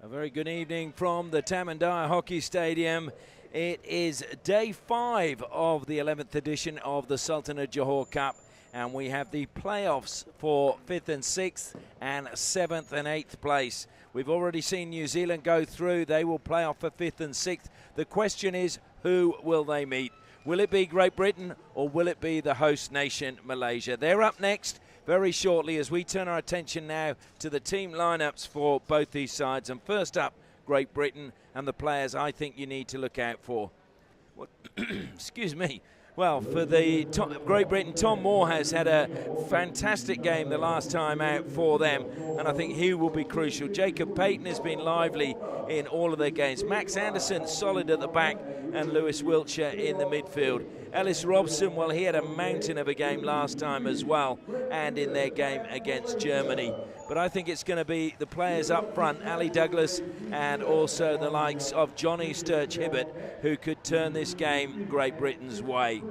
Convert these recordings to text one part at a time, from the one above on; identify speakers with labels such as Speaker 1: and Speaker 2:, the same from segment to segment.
Speaker 1: A very good evening from the Tamandaya Hockey Stadium. It is day 5 of the 11th edition of the Sultan of Johor Cup, and we have the playoffs for 5th and 6th and 7th and 8th place. We've already seen New Zealand go through. They will play off for 5th and 6th. The question is, who will they meet? Will it be Great Britain or will it be the host nation, Malaysia? They're up next very shortly as we turn our attention now to the team lineups for both these sides. And first up, Great Britain and the players I think you need to look out for. Excuse me. Well, for the Great Britain, Tom Moore has had a fantastic game the last time out for them, and I think he will be crucial. Jacob Payton has been lively in all of their games. Max Anderson solid at the back, and Lewis Wiltshire in the midfield. Ellis Robson, well, he had a mountain of a game last time as well, and in their game against Germany. But I think it's going to be the players up front, Ali Douglas, and also the likes of Johnny Sturge-Hibbert, who could turn this game Great Britain's way.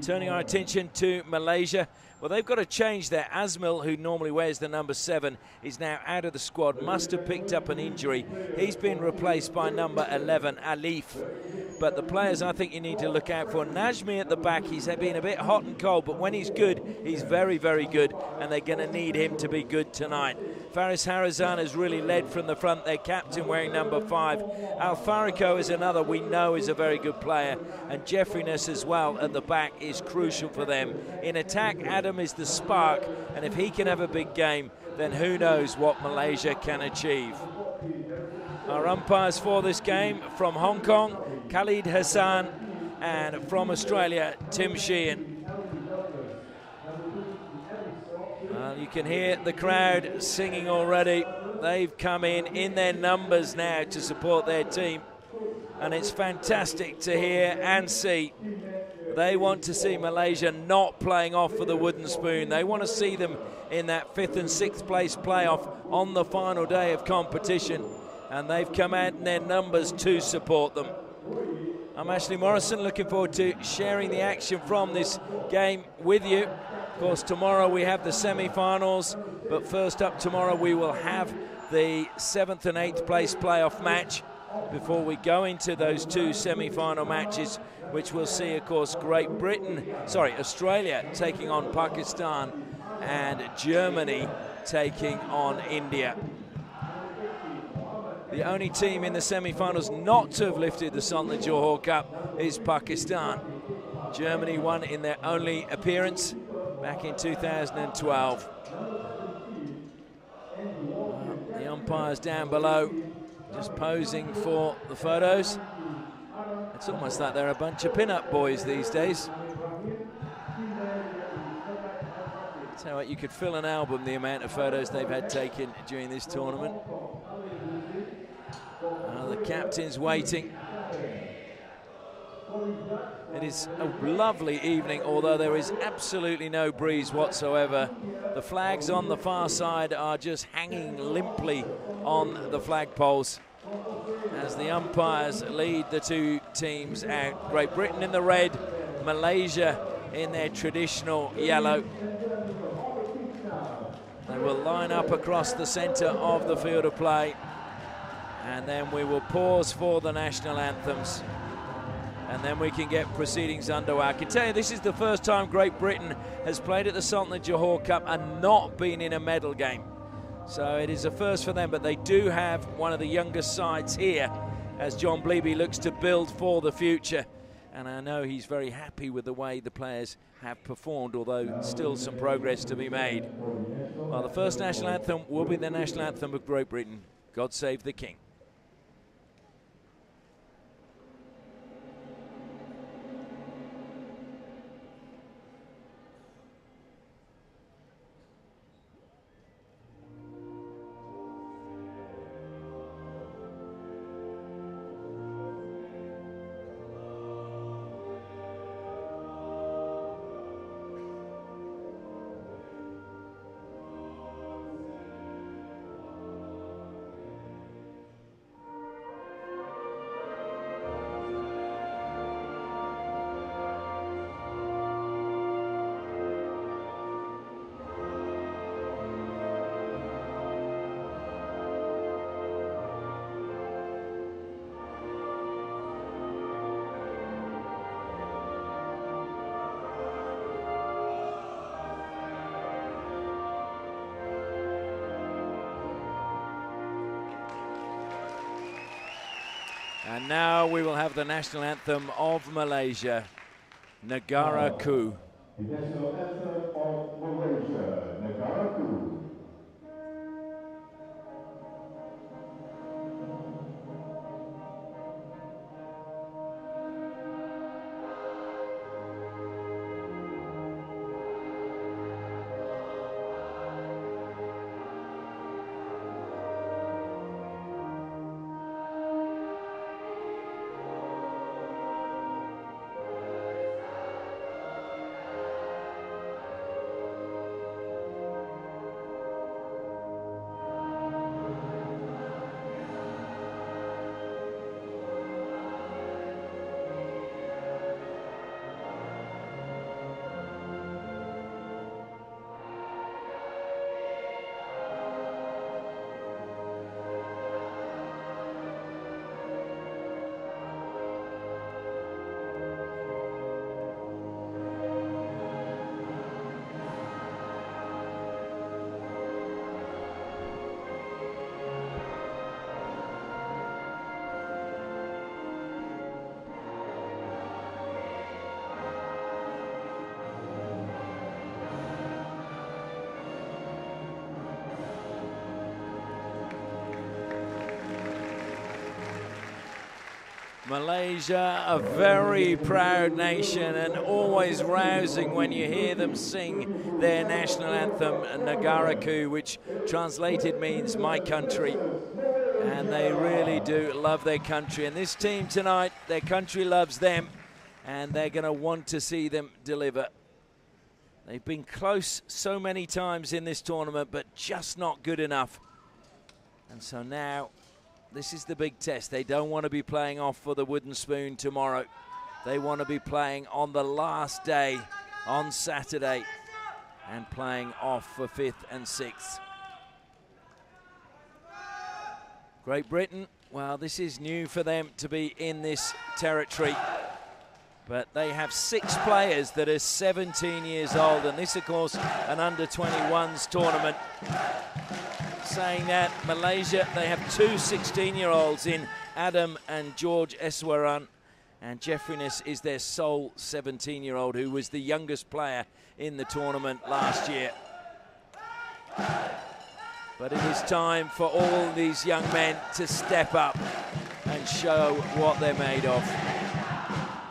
Speaker 1: Turning our attention to Malaysia, well, they've got to change their Asmil, who normally wears the number 7, is now out of the squad, must have picked up an injury. He's been replaced by number 11, Alif. But the players I think you need to look out for, Najmi at the back, he's been a bit hot and cold, but when he's good, he's very, very good, and they're going to need him to be good tonight. Faris Harazan has really led from the front, their captain wearing number 5. Al Fariko is another we know is a very good player, and Jeffrey-ness as well at the back is crucial for them. In attack, Adam is the spark, and if he can have a big game, then who knows what Malaysia can achieve. Our umpires for this game from Hong Kong, Khalid Hassan, and from Australia, Tim Sheehan. Well, you can hear the crowd singing already. They've come in their numbers now to support their team, and it's fantastic to hear and see. They want to see Malaysia not playing off for the wooden spoon. They want to see them in that 5th and 6th place playoff on the final day of competition, and they've come out in their numbers to support them. I'm Ashley Morrison, looking forward to sharing the action from this game with you. Of course, tomorrow we have the semi-finals, but first up tomorrow we will have the 7th and 8th place playoff match before we go into those 2 semi-final matches, which will see, of course, Australia taking on Pakistan and Germany taking on India. The only team in the semi-finals not to have lifted the Sultan Johor Cup is Pakistan. Germany won in their only appearance back in 2012. The umpires down below just posing for the photos. It's almost like they're a bunch of pin-up boys these days. So you could fill an album, the amount of photos they've had taken during this tournament. The captain's waiting. It is a lovely evening, although there is absolutely no breeze whatsoever. The flags on the far side are just hanging limply on the flagpoles as the umpires lead the 2 teams out. Great Britain in the red, Malaysia in their traditional yellow. They will line up across the centre of the field of play, and then we will pause for the national anthems, and then we can get proceedings underway. I can tell you this is the first time Great Britain has played at the Sultan of Johor Cup and not been in a medal game. So it is a first for them, but they do have one of the youngest sides here as John Bleeby looks to build for the future. And I know he's very happy with the way the players have performed, although still some progress to be made. Well, the first national anthem will be the national anthem of Great Britain, God Save the King. And now we will have the national anthem of Malaysia, Negara Ku.
Speaker 2: The national anthem of Malaysia, Negara Ku.
Speaker 1: Malaysia, a very proud nation, and always rousing when you hear them sing their national anthem, Negara Ku, which translated means my country. And they really do love their country. And this team tonight, their country loves them, and they're going to want to see them deliver. They've been close so many times in this tournament, but just not good enough. And so now, this is the big test. They don't want to be playing off for the wooden spoon tomorrow. They want to be playing on the last day, on Saturday, and playing off for 5th and 6th. Great Britain, well, this is new for them to be in this territory. But they have 6 players that are 17 years old, and this, of course, an under-21s tournament. Saying that, Malaysia, they have 2 16-year-olds in Adam and George Eswaran, and Jeffriness is their sole 17-year-old, who was the youngest player in the tournament last year. But it is time for all these young men to step up and show what they're made of.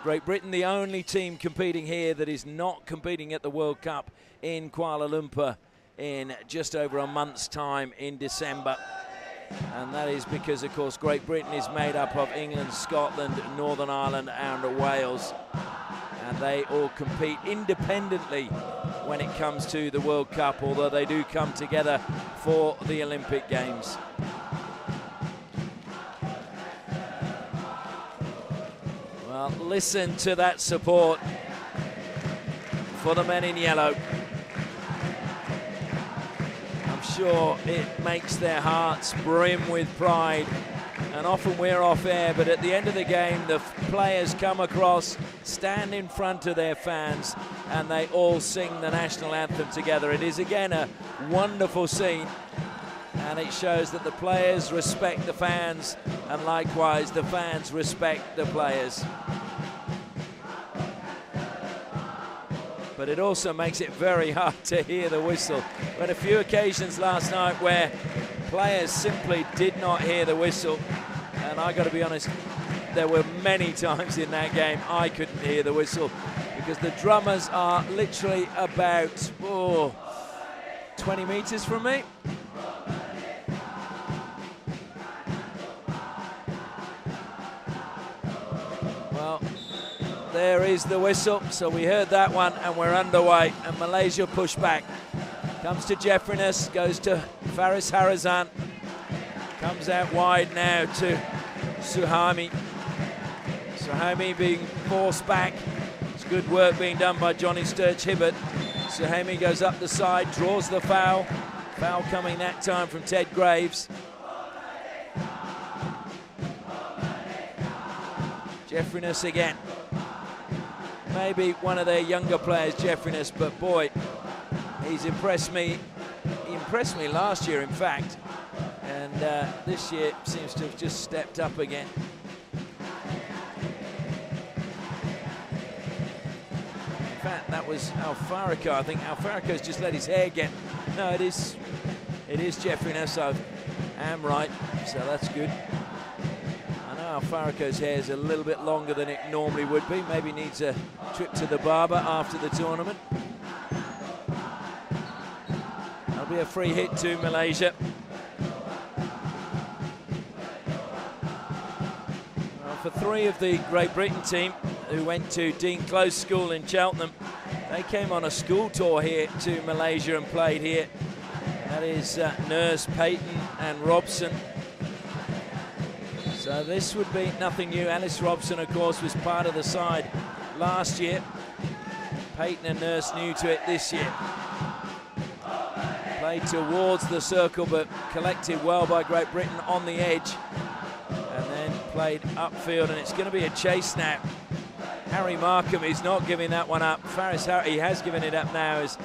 Speaker 1: Great Britain, the only team competing here that is not competing at the World Cup in Kuala Lumpur in just over a month's time in December. And that is because, of course, Great Britain is made up of England, Scotland, Northern Ireland and Wales. And they all compete independently when it comes to the World Cup, although they do come together for the Olympic Games. Well, listen to that support for the men in yellow. Sure, it makes their hearts brim with pride, and often we're off air, but at the end of the game the players come across, stand in front of their fans, and they all sing the national anthem together. It is again a wonderful scene, and it shows that the players respect the fans, and likewise the fans respect the players. But it also makes it very hard to hear the whistle. We had a few occasions last night where players simply did not hear the whistle. And I got to be honest, there were many times in that game I couldn't hear the whistle, because the drummers are literally about 20 meters from me. Well, there is the whistle, so we heard that one and we're underway, and Malaysia push back. Comes to Jeffriness, goes to Faris Harazan, comes out wide now to Suhaimi. Suhaimi being forced back. It's good work being done by Johnny Sturge-Hibbert. Suhaimi goes up the side, draws the foul. Foul coming that time from Ted Graves. Jeffriness again. Maybe one of their younger players, Jeffriness, but boy, he's impressed me. He impressed me last year, in fact, and this year seems to have just stepped up again. that was Alfarico. I think Alfarico's just let his hair get... No, it is Jeffrey Ness. I am right, so that's good. I know Alfarico's hair is a little bit longer than it normally would be. Maybe needs a trip to the barber after the tournament. That'll be a free hit to Malaysia. Well, for three of the Great Britain team who went to Dean Close School in Cheltenham, they came on a school tour here to Malaysia and played here. That is Nurse, Payton and Robson. So this would be nothing new. Alice Robson, of course, was part of the side last year. Payton and Nurse new to it this year. Played towards the circle, but collected well by Great Britain on the edge. And then played upfield, and it's going to be a chase now. Harry Markham is not giving that one up. He has given it up now as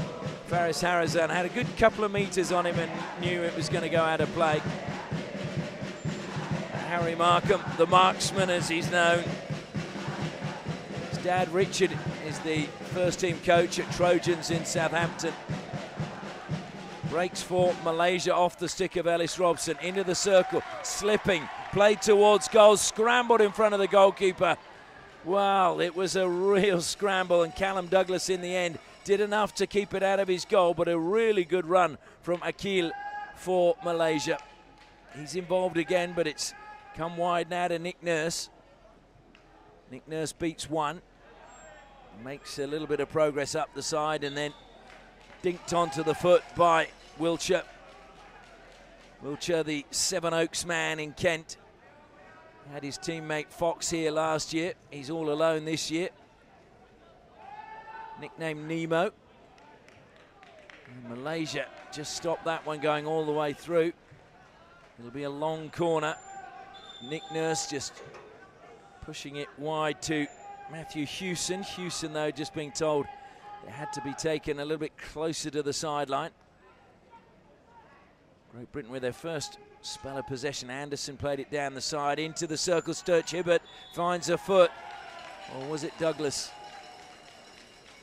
Speaker 1: Faris Harazan had a good couple of meters on him and knew it was going to go out of play. Harry Markham, the marksman as he's known. His dad Richard is the first team coach at Trojans in Southampton. Breaks for Malaysia off the stick of Ellis Robson, into the circle, slipping, played towards goal, scrambled in front of the goalkeeper. Wow, it was a real scramble, and Callum Douglas in the end did enough to keep it out of his goal, but a really good run from Akil for Malaysia. He's involved again, but it's come wide now to Nick Nurse. Nick Nurse beats one, makes a little bit of progress up the side, and then dinked onto the foot by Wiltshire. Wiltshire, the Sevenoaks man in Kent. Had his teammate Fox here last year. He's all alone this year. Nicknamed Nemo. And Malaysia just stopped that one going all the way through. It'll be a long corner. Nick Nurse just pushing it wide to Matthew Hewson. Hewson, though, just being told it had to be taken a little bit closer to the sideline. Great Britain with their first spell of possession. Anderson played it down the side into the circle. Sturch Hibbert finds a foot. Or was it Douglas?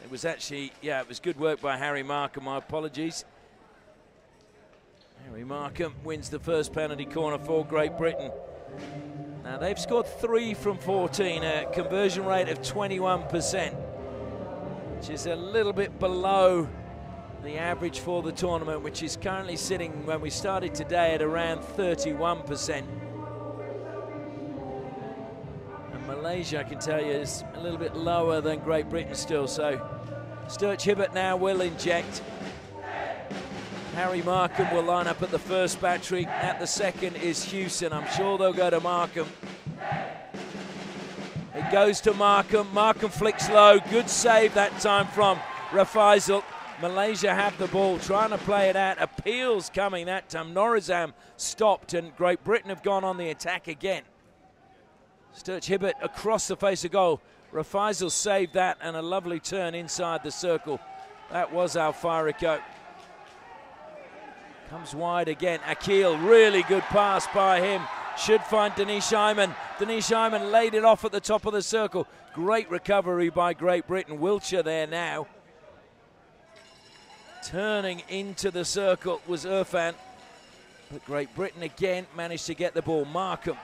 Speaker 1: It was actually, yeah, it was good work by Harry Markham. My apologies. Harry Markham wins the first penalty corner for Great Britain. Now they've scored 3 from 14, a conversion rate of 21%, which is a little bit below the average for the tournament, which is currently sitting, when we started today, at around 31%. And Malaysia, I can tell you, is a little bit lower than Great Britain still. So Sturch Hibbert now will inject. Harry Markham will line up at the first battery. At the second is Hewson. I'm sure they'll go to Markham. It goes to Markham. Markham flicks low. Good save that time from Rafaisal. Malaysia have the ball, trying to play it out. Appeals coming that time. Norizam stopped, and Great Britain have gone on the attack again. Sturch Hibbert across the face of goal. Rafaisal saved that, and a lovely turn inside the circle. That was Alfarico. Comes wide again. Akil, really good pass by him. Should find Danish Iman. Danish Iman laid it off at the top of the circle. Great recovery by Great Britain. Wiltshire there now. Turning into the circle was Irfan. But Great Britain again managed to get the ball. Markham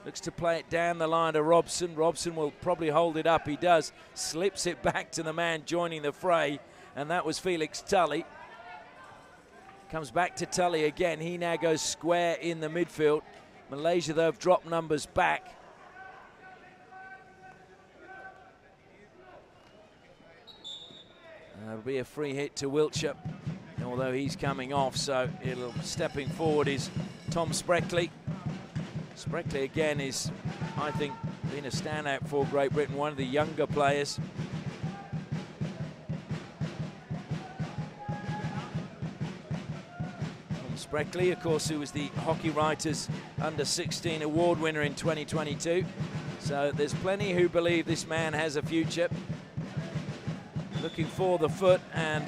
Speaker 1: looks to play it down the line to Robson. Robson will probably hold it up. He does. Slips it back to the man joining the fray, and that was Felix Tully. Comes back to Tully again. He now goes square in the midfield. Malaysia, though, have dropped numbers back. It'll be a free hit to Wiltshire, although he's coming off, so stepping forward is Tom Spreckley. Spreckley again is, I think, been a standout for Great Britain, one of the younger players. Tom Spreckley, of course, who was the Hockey Writers Under-16 award winner in 2022. So there's plenty who believe this man has a future. Looking for the foot and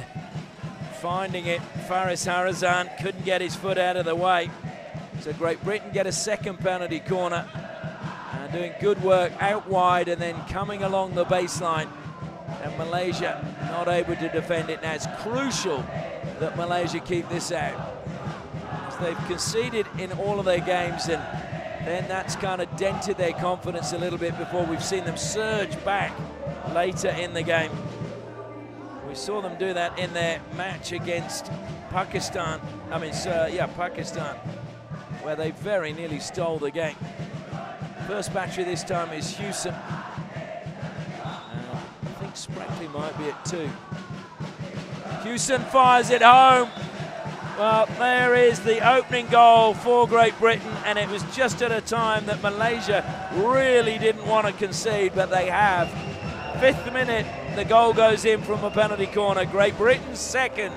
Speaker 1: finding it. Faris Harazan couldn't get his foot out of the way. So Great Britain get a second penalty corner. And doing good work out wide and then coming along the baseline. and Malaysia not able to defend it. Now it's crucial that Malaysia keep this out, as they've conceded in all of their games, and then that's kind of dented their confidence a little bit before we've seen them surge back later in the game. We saw them do that in their match against Pakistan. Pakistan, where they very nearly stole the game. First battery this time is Hewson. I think Sprackley might be at 2. Hewson fires it home. Well, there is the opening goal for Great Britain, and it was just at a time that Malaysia really didn't want to concede, but they have. 5th minute, the goal goes in from a penalty corner. Great Britain's second.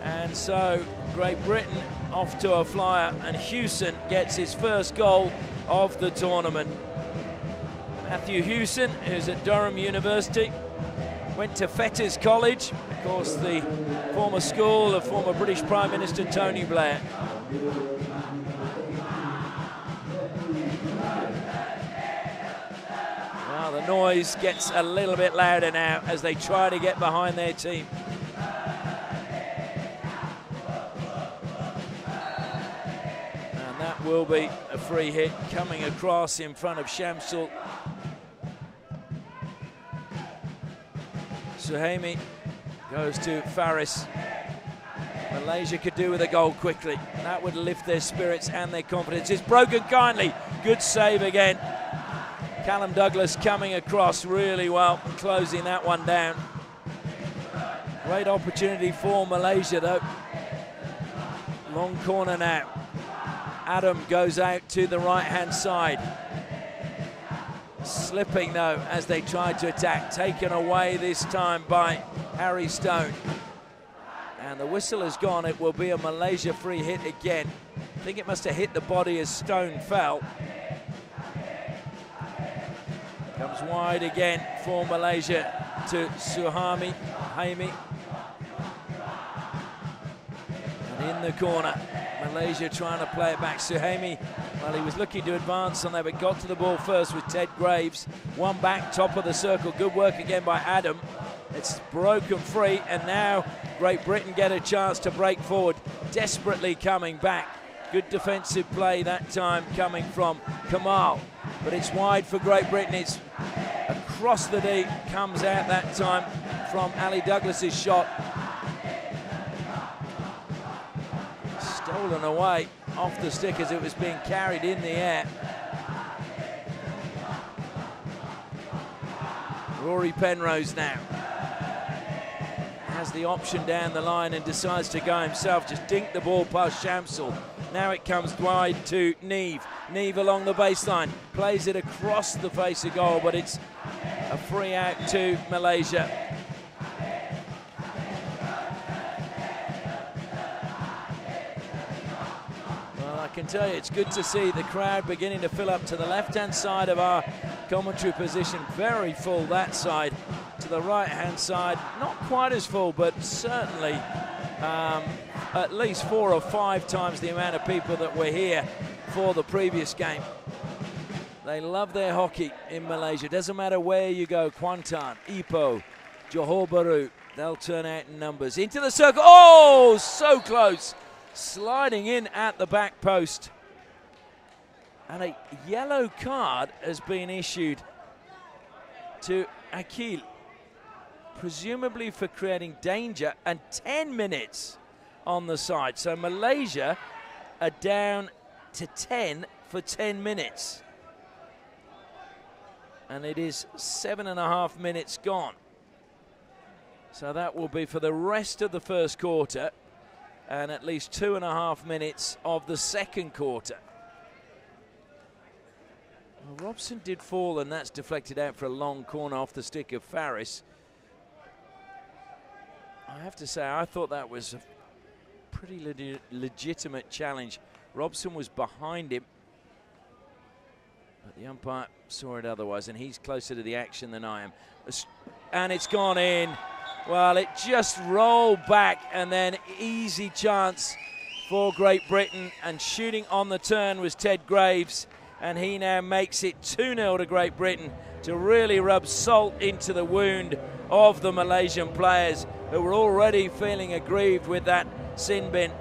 Speaker 1: And so Great Britain off to a flyer, and Hewson gets his first goal of the tournament. Matthew Hewson, who's at Durham University, went to Fetters College, of course the former school of former British Prime Minister Tony Blair. Well, the noise gets a little bit louder now as they try to get behind their team. And that will be a free hit coming across in front of Shamsul. Suhaimi goes to Faris. Malaysia could do with a goal quickly. That would lift their spirits and their confidence. It's broken kindly. Good save again. Callum Douglas coming across really well and closing that one down. Great opportunity for Malaysia though. Long corner now. Adam goes out to the right-hand side. Slipping though as they tried to attack, taken away this time by Harry Stone. And the whistle has gone. It will be a Malaysia free hit again. I think it must have hit the body as Stone fell. Comes wide again for Malaysia to Suhaimi. And in the corner, Malaysia trying to play it back. Suhaimi, well, he was looking to advance on there, but got to the ball first with Ted Graves. One back, top of the circle. Good work again by Adam. It's broken free, and now Great Britain get a chance to break forward. Desperately coming back. Good defensive play that time coming from Kamal. But it's wide for Great Britain. It's across the D. Comes out that time from Ali Douglas's shot. Stolen away off the stick as it was being carried in the air. Rory Penrose now has the option down the line and decides to go himself. Just dink the ball past Shamsul. Now it comes wide to Neve. Neve along the baseline, plays it across the face of goal, but it's a free out to Malaysia. Well, I can tell you, it's good to see the crowd beginning to fill up to the left-hand side of our commentary position. Very full that side. To the right-hand side, not quite as full, but certainly at least 4 or 5 times the amount of people that were here for the previous game. They love their hockey in Malaysia. Doesn't matter where you go, Kuantan, Ipoh, Johor Bahru, they'll turn out in numbers. Into the circle, oh, so close. Sliding in at the back post. And a yellow card has been issued to Akil, presumably for creating danger, and 10 minutes on the side. So Malaysia are down to 10 for 10 minutes. And it is 7.5 minutes gone. So that will be for the rest of the first quarter and at least 2.5 minutes of the second quarter. Well, Robson did fall, and that's deflected out for a long corner off the stick of Faris. I have to say, I thought that was a pretty legitimate challenge. Robson was behind him, but the umpire saw it otherwise, and he's closer to the action than I am. And it's gone in. Well, it just rolled back, and then easy chance for Great Britain, and shooting on the turn was Ted Graves, and he now makes it 2-0 to Great Britain to really rub salt into the wound of the Malaysian players who were already feeling aggrieved with that sin bin.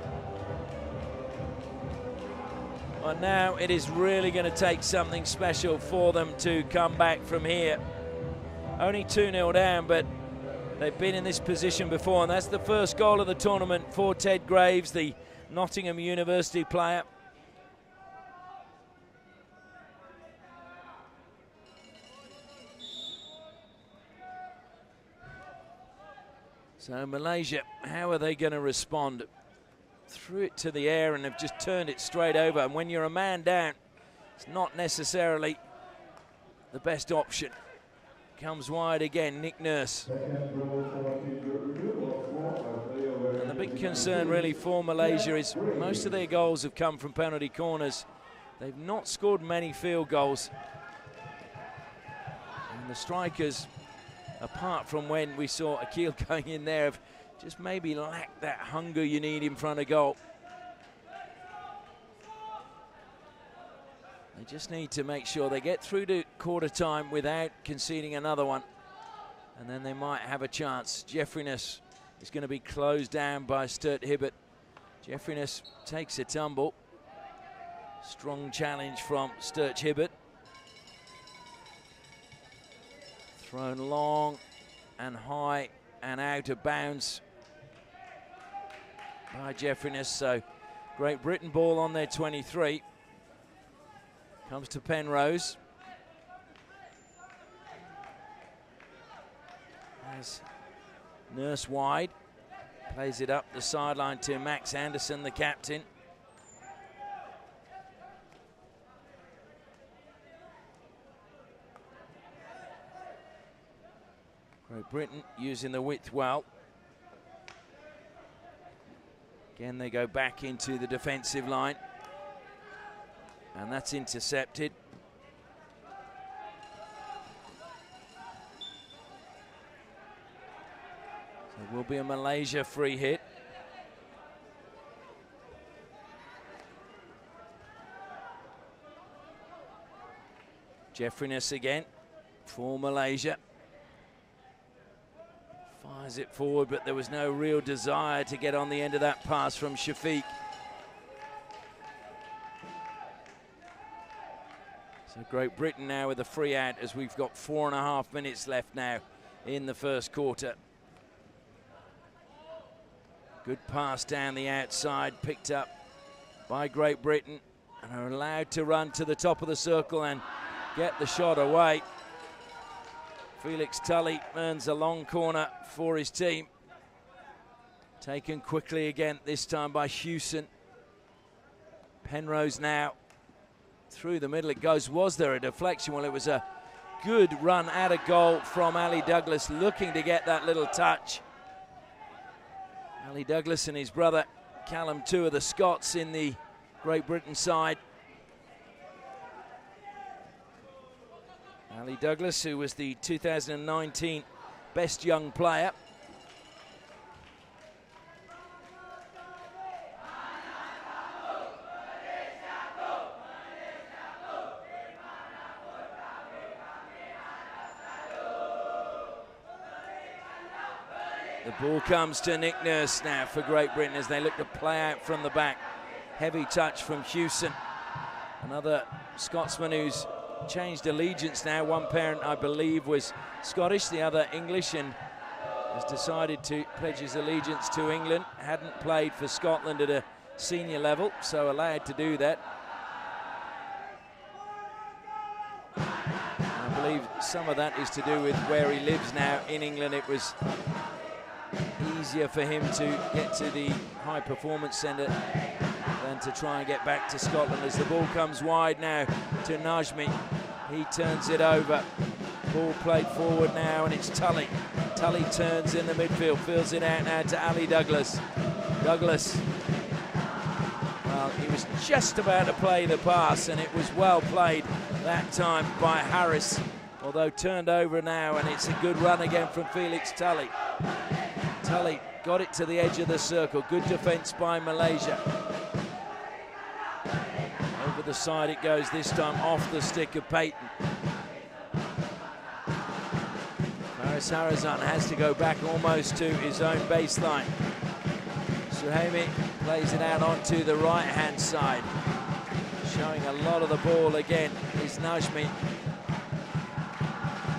Speaker 1: But now it is really going to take something special for them to come back from here. Only 2-0 down, but they've been in this position before, and that's the first goal of the tournament for Ted Graves, the Nottingham University player. So Malaysia, how are they going to respond? Threw it to the air and have just turned it straight over. And when you're a man down, it's not necessarily the best option. Comes wide again, Nick Nurse. And the big concern really for Malaysia is most of their goals have come from penalty corners. They've not scored many field goals. And the strikers, apart from when we saw Akil going in there, have just maybe lacked that hunger you need in front of goal. They just need to make sure they get through to quarter time without conceding another one, and then they might have a chance. Jeffriness is going to be closed down by Sturt Hibbert. Jeffriness takes a tumble. Strong challenge from Sturt Hibbert. Thrown long and high and out of bounds by Jeffriness. So Great Britain ball on their 23. Comes to Penrose. As Nurse wide. Plays it up the sideline to Max Anderson, the captain. Great Britain using the width well. Again, they go back into the defensive line. And that's intercepted. So it will be a Malaysia free hit. Jeffriness again for Malaysia. Fires it forward, but there was no real desire to get on the end of that pass from Shafiq. So Great Britain now with a free out as we've got 4.5 minutes left now in the first quarter. Good pass down the outside, picked up by Great Britain, and are allowed to run to the top of the circle and get the shot away. Felix Tully earns a long corner for his team. Taken quickly again, this time by Hewson. Penrose now through the middle it goes. Was there a deflection? Well, it was a good run at a goal from Ali Douglas, looking to get that little touch. Ali Douglas and his brother Callum, two of the Scots in the Great Britain side. Ali Douglas, who was the 2019 best young player. The ball comes to Nick Nurse now for Great Britain as they look to play out from the back. Heavy touch from Hewson. Another Scotsman who's changed allegiance now. One parent, I believe, was Scottish, the other English, and has decided to pledge his allegiance to England. Hadn't played for Scotland at a senior level, so allowed to do that. I believe some of that is to do with where he lives now in England. It was easier for him to get to the high performance centre than to try and get back to Scotland. As the ball comes wide now to Najmi, he turns it over. Ball played forward now, and it's Tully. Tully turns in the midfield, fills it out now to Ali Douglas. Douglas, well, he was just about to play the pass, and it was well played that time by Harris, although turned over now, and it's a good run again from Felix Tully. Tully got it to the edge of the circle. Good defence by Malaysia. Over the side it goes, this time off the stick of Payton. Faris Harazan has to go back almost to his own baseline. Suhaimi plays it out onto the right-hand side. Showing a lot of the ball again is Najmi.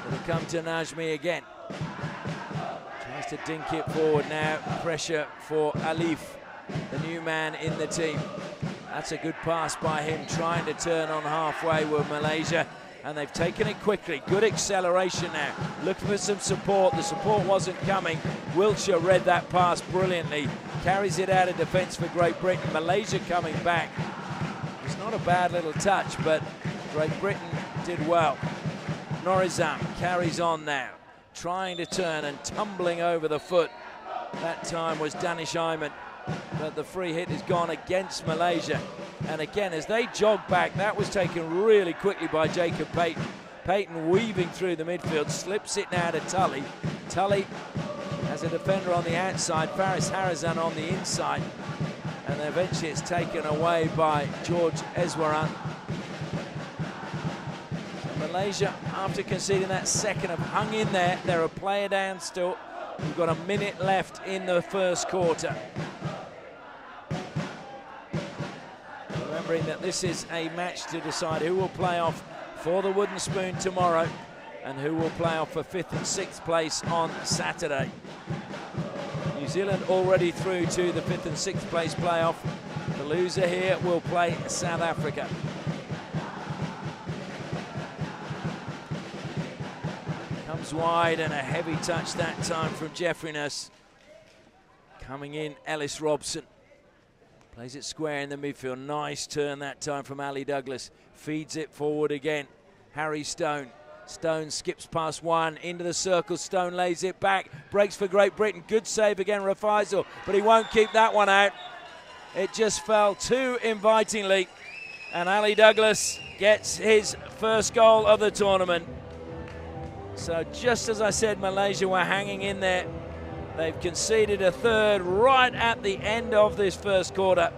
Speaker 1: It'll come to Najmi again. Tries to dink it forward now. Pressure for Alif, the new man in the team. That's a good pass by him, trying to turn on halfway with Malaysia. And they've taken it quickly. Good acceleration now. Looking for some support. The support wasn't coming. Wiltshire read that pass brilliantly. Carries it out of defence for Great Britain. Malaysia coming back. It's not a bad little touch, but Great Britain did well. Norizam carries on now. Trying to turn and tumbling over the foot. That time was Danish Ayman. But the free hit has gone against Malaysia. And again, as they jog back, that was taken really quickly by Jacob Payton. Payton weaving through the midfield, slips it now to Tully. Tully has a defender on the outside, Faris Harazan on the inside. And eventually it's taken away by George Eswaran. Malaysia, after conceding that second, have hung in there. They're a player down still. We've got a minute left in the first quarter. Remembering that this is a match to decide who will play off for the wooden spoon tomorrow and who will play off for 5th and 6th place on Saturday. New Zealand already through to the 5th and 6th place playoff. The loser here will play South Africa. Comes wide and a heavy touch that time from Jeffrey Nurse. Coming in, Ellis Robson. Plays it square in the midfield. Nice turn that time from Ali Douglas. Feeds it forward again. Harry Stone. Stone skips past one. Into the circle. Stone lays it back. Breaks for Great Britain. Good save again, Rafaisal. But he won't keep that one out. It just fell too invitingly. And Ali Douglas gets his first goal of the tournament. So just as I said, Malaysia were hanging in there. They've conceded a third right at the end of this first quarter.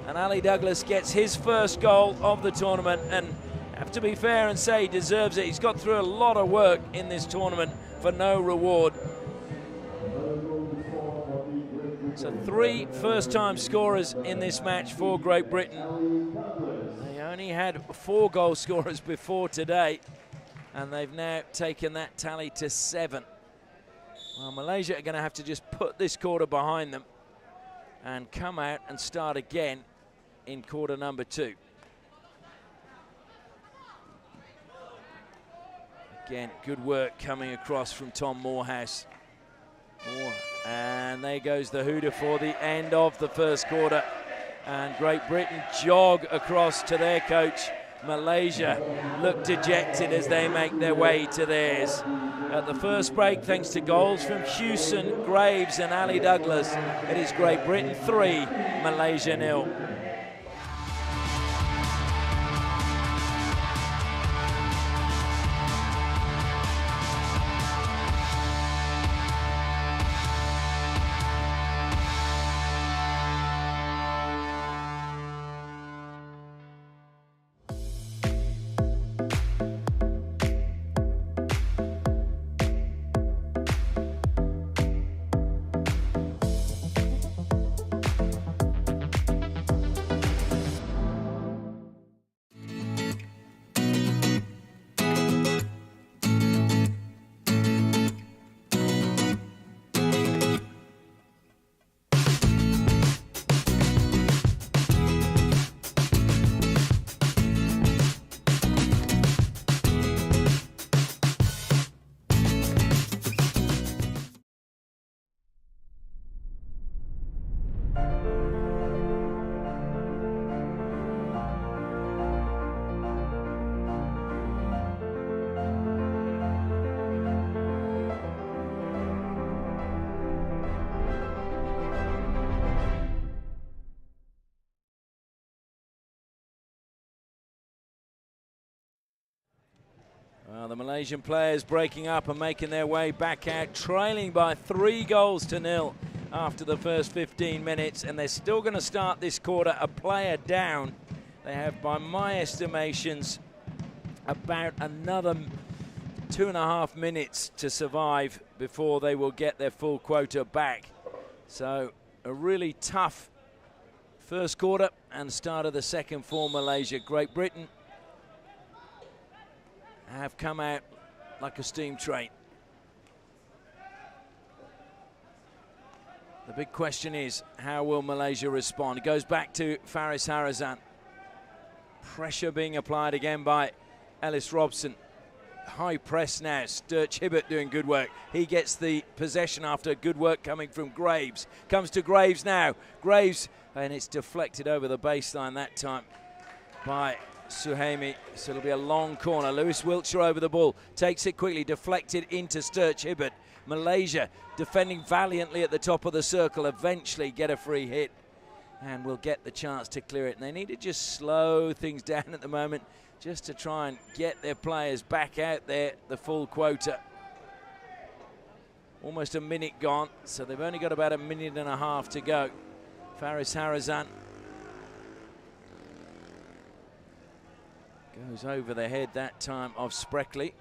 Speaker 1: And Ali Douglas gets his first goal of the tournament, and have to be fair and say he deserves it. He's got through a lot of work in this tournament for no reward. So 3 first-time scorers in this match for Great Britain. They only had 4 goal scorers before today, and they've now taken that tally to 7. Well, Malaysia are going to have to just put this quarter behind them and come out and start again in quarter number 2. Again, good work coming across from Tom Morehouse. And there goes the hooter for the end of the first quarter. And Great Britain jog across to their coach. Malaysia look dejected as they make their way to theirs. At the first break, thanks to goals from Hewson, Graves and Ali Douglas, it is Great Britain 3, Malaysia 0. Well, the Malaysian players breaking up and making their way back out, trailing by 3 goals to 0 after the first 15 minutes, and they're still going to start this quarter a player down. They have, by my estimations, about another 2.5 minutes to survive before they will get their full quota back. So a really tough first quarter and start of the second for Malaysia. Great Britain have come out like a steam train. The big question is, how will Malaysia respond? It goes back to Faris Harazan. Pressure being applied again by Ellis Robson. High press now. Sturch Hibbert doing good work. He gets the possession after good work coming from Graves. Comes to Graves now. Graves, and it's deflected over the baseline that time by Suhaimi. So it'll be a long corner. Lewis Wiltshire over the ball. Takes it quickly. Deflected into Sturch Hibbert. Malaysia defending valiantly at the top of the circle. Eventually get a free hit and will get the chance to clear it. And they need to just slow things down at the moment, just to try and get their players back out there, the full quota. Almost a minute gone, so they've only got about 1.5 minutes to go. Faris Harazan goes over the head that time of Spreckley.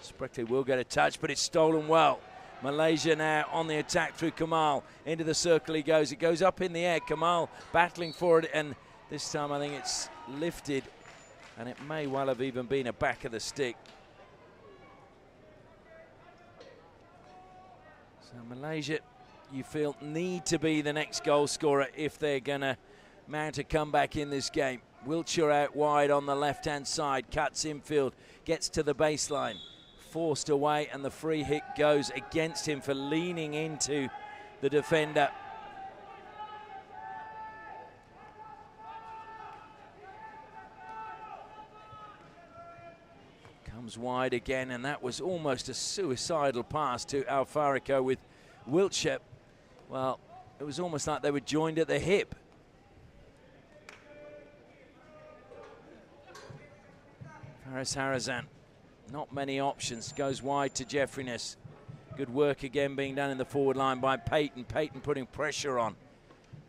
Speaker 1: Spreckley will get a touch, but it's stolen well. Malaysia now on the attack through Kamal. Into the circle he goes. It goes up in the air. Kamal battling for it, and this time I think it's lifted, and it may well have even been a back of the stick. So Malaysia, you feel, need to be the next goal scorer if they're going to mount a comeback in this game. Wiltshire out wide on the left-hand side, cuts infield, gets to the baseline, forced away, and the free hit goes against him for leaning into the defender. Comes wide again, and that was almost a suicidal pass to Alfarico with Wiltshire. Well, it was almost like they were joined at the hip. Faris Harazan, not many options, goes wide to Jeffriness. Good work again being done in the forward line by Payton. Payton putting pressure on.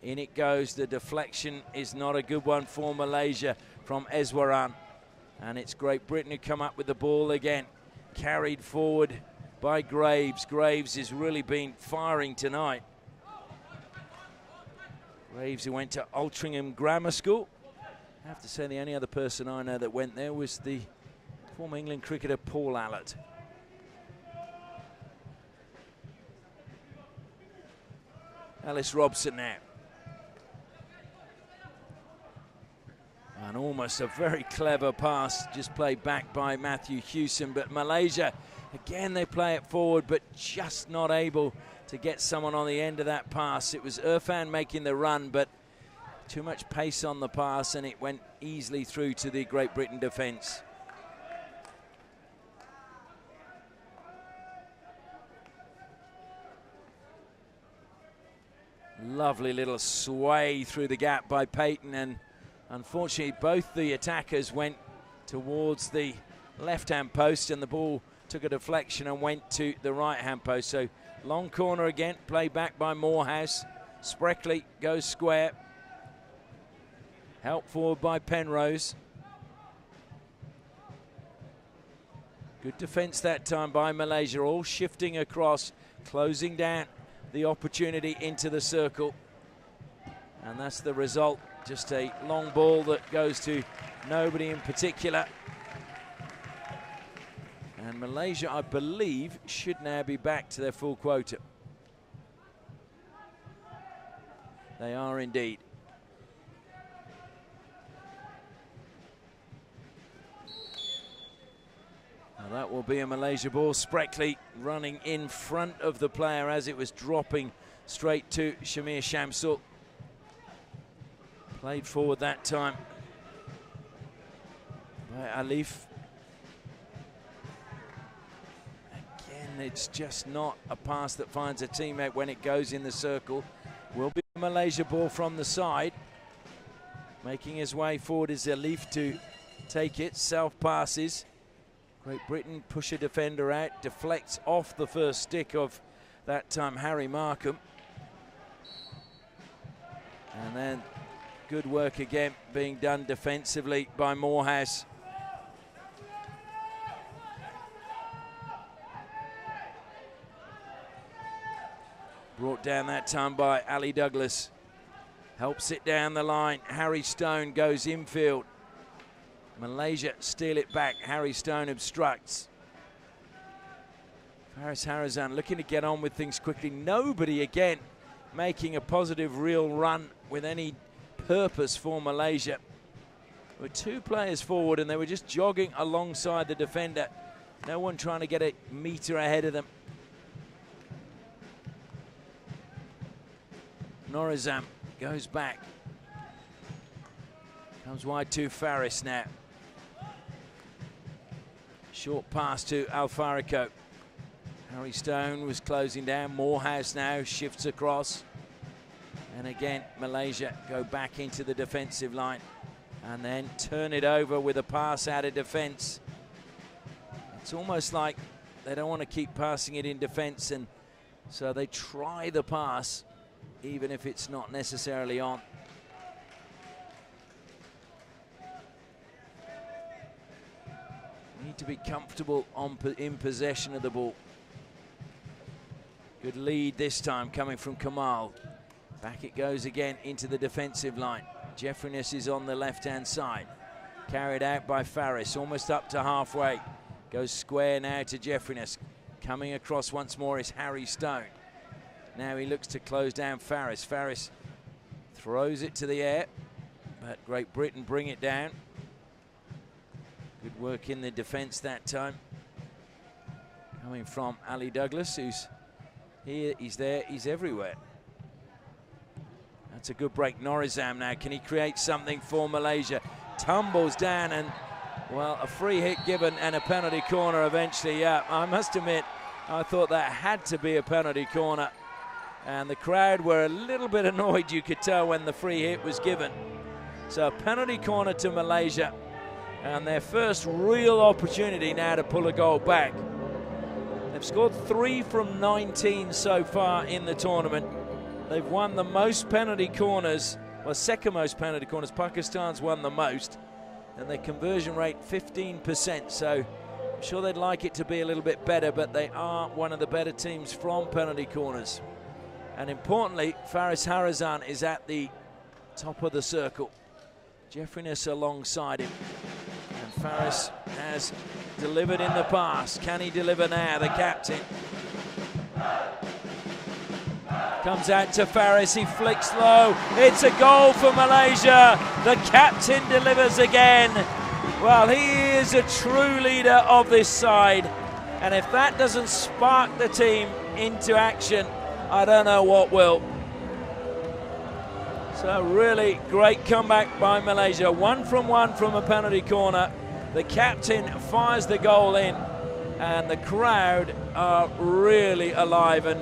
Speaker 1: In it goes. The deflection is not a good one for Malaysia from Eswaran. And it's Great Britain who come up with the ball again. Carried forward by Graves. Graves has really been firing tonight. Graves, who went to Altrincham Grammar School. I have to say the only other person I know that went there was the former England cricketer Paul Allott. Ellis Robson now. And almost a very clever pass, just played back by Matthew Hewson. But Malaysia, again, they play it forward, but just not able to get someone on the end of that pass. It was Irfan making the run, but too much pace on the pass, and it went easily through to the Great Britain defence. Lovely little sway through the gap by Payton, and unfortunately both the attackers went towards the left-hand post, and the ball took a deflection and went to the right-hand post. So long corner again, played back by Morehouse. Spreckley goes square. Help forward by Penrose. Good defence that time by Malaysia, all shifting across, closing down the opportunity into the circle. And that's the result. Just a long ball that goes to nobody in particular. And Malaysia, I believe, should now be back to their full quota. They are indeed. Now that will be a Malaysia ball. Spreckley running in front of the player as it was dropping straight to Shamir Shamsul. Played forward that time by Alif. Again, it's just not a pass that finds a teammate when it goes in the circle. Will be a Malaysia ball from the side. Making his way forward is Alif to take it. Self passes. Great Britain push a defender out, deflects off the first stick of that time Harry Markham. And then good work again being done defensively by Morehouse. down that time by Ali Douglas. Helps it down the line. Harry Stone goes infield. Malaysia steal it back. Harry Stone obstructs. Faris Harazan looking to get on with things quickly. Nobody again making a positive real run with any purpose for Malaysia. There were two players forward and they were just jogging alongside the defender. No one trying to get a metre ahead of them. Norizam goes back. Comes wide to Faris now. Short pass to Alfarico. Harry Stone was closing down. Morehouse now shifts across. And again, Malaysia go back into the defensive line and then turn it over with a pass out of defense. It's almost like they don't want to keep passing it in defense, and so they try the pass, even if it's not necessarily on. Need to be comfortable in possession of the ball. Good lead this time coming from Kamal. Back it goes again into the defensive line. Jeffriness is on the left-hand side. Carried out by Faris, almost up to halfway. Goes square now to Jeffriness. Coming across once more is Harry Stone. Now he looks to close down Faris. Faris throws it to the air, but Great Britain bring it down. Good work in the defense that time. Coming from Ali Douglas, who's here, he's there, he's everywhere. That's a good break. Norizam now, can he create something for Malaysia? Tumbles down and, well, a free hit given and a penalty corner eventually. Yeah, I must admit, I thought that had to be a penalty corner. And the crowd were a little bit annoyed, you could tell, when the free hit was given. So a penalty corner to Malaysia. And their first real opportunity now to pull a goal back. They've scored 3 from 19 so far in the tournament. They've won the most penalty corners, well, second most penalty corners. Pakistan's won the most. And their conversion rate 15%. So I'm sure they'd like it to be a little bit better, but they are one of the better teams from penalty corners. And importantly, Faris Harazan is at the top of the circle. Jeffriness alongside him. And Faris has delivered in the past. Can he deliver now, the captain? Comes out to Faris, he flicks low. It's a goal for Malaysia. The captain delivers again. Well, he is a true leader of this side. And if that doesn't spark the team into action, I don't know what will. So really great comeback by Malaysia. 1 from 1 from a penalty corner. The captain fires the goal in, and the crowd are really alive, and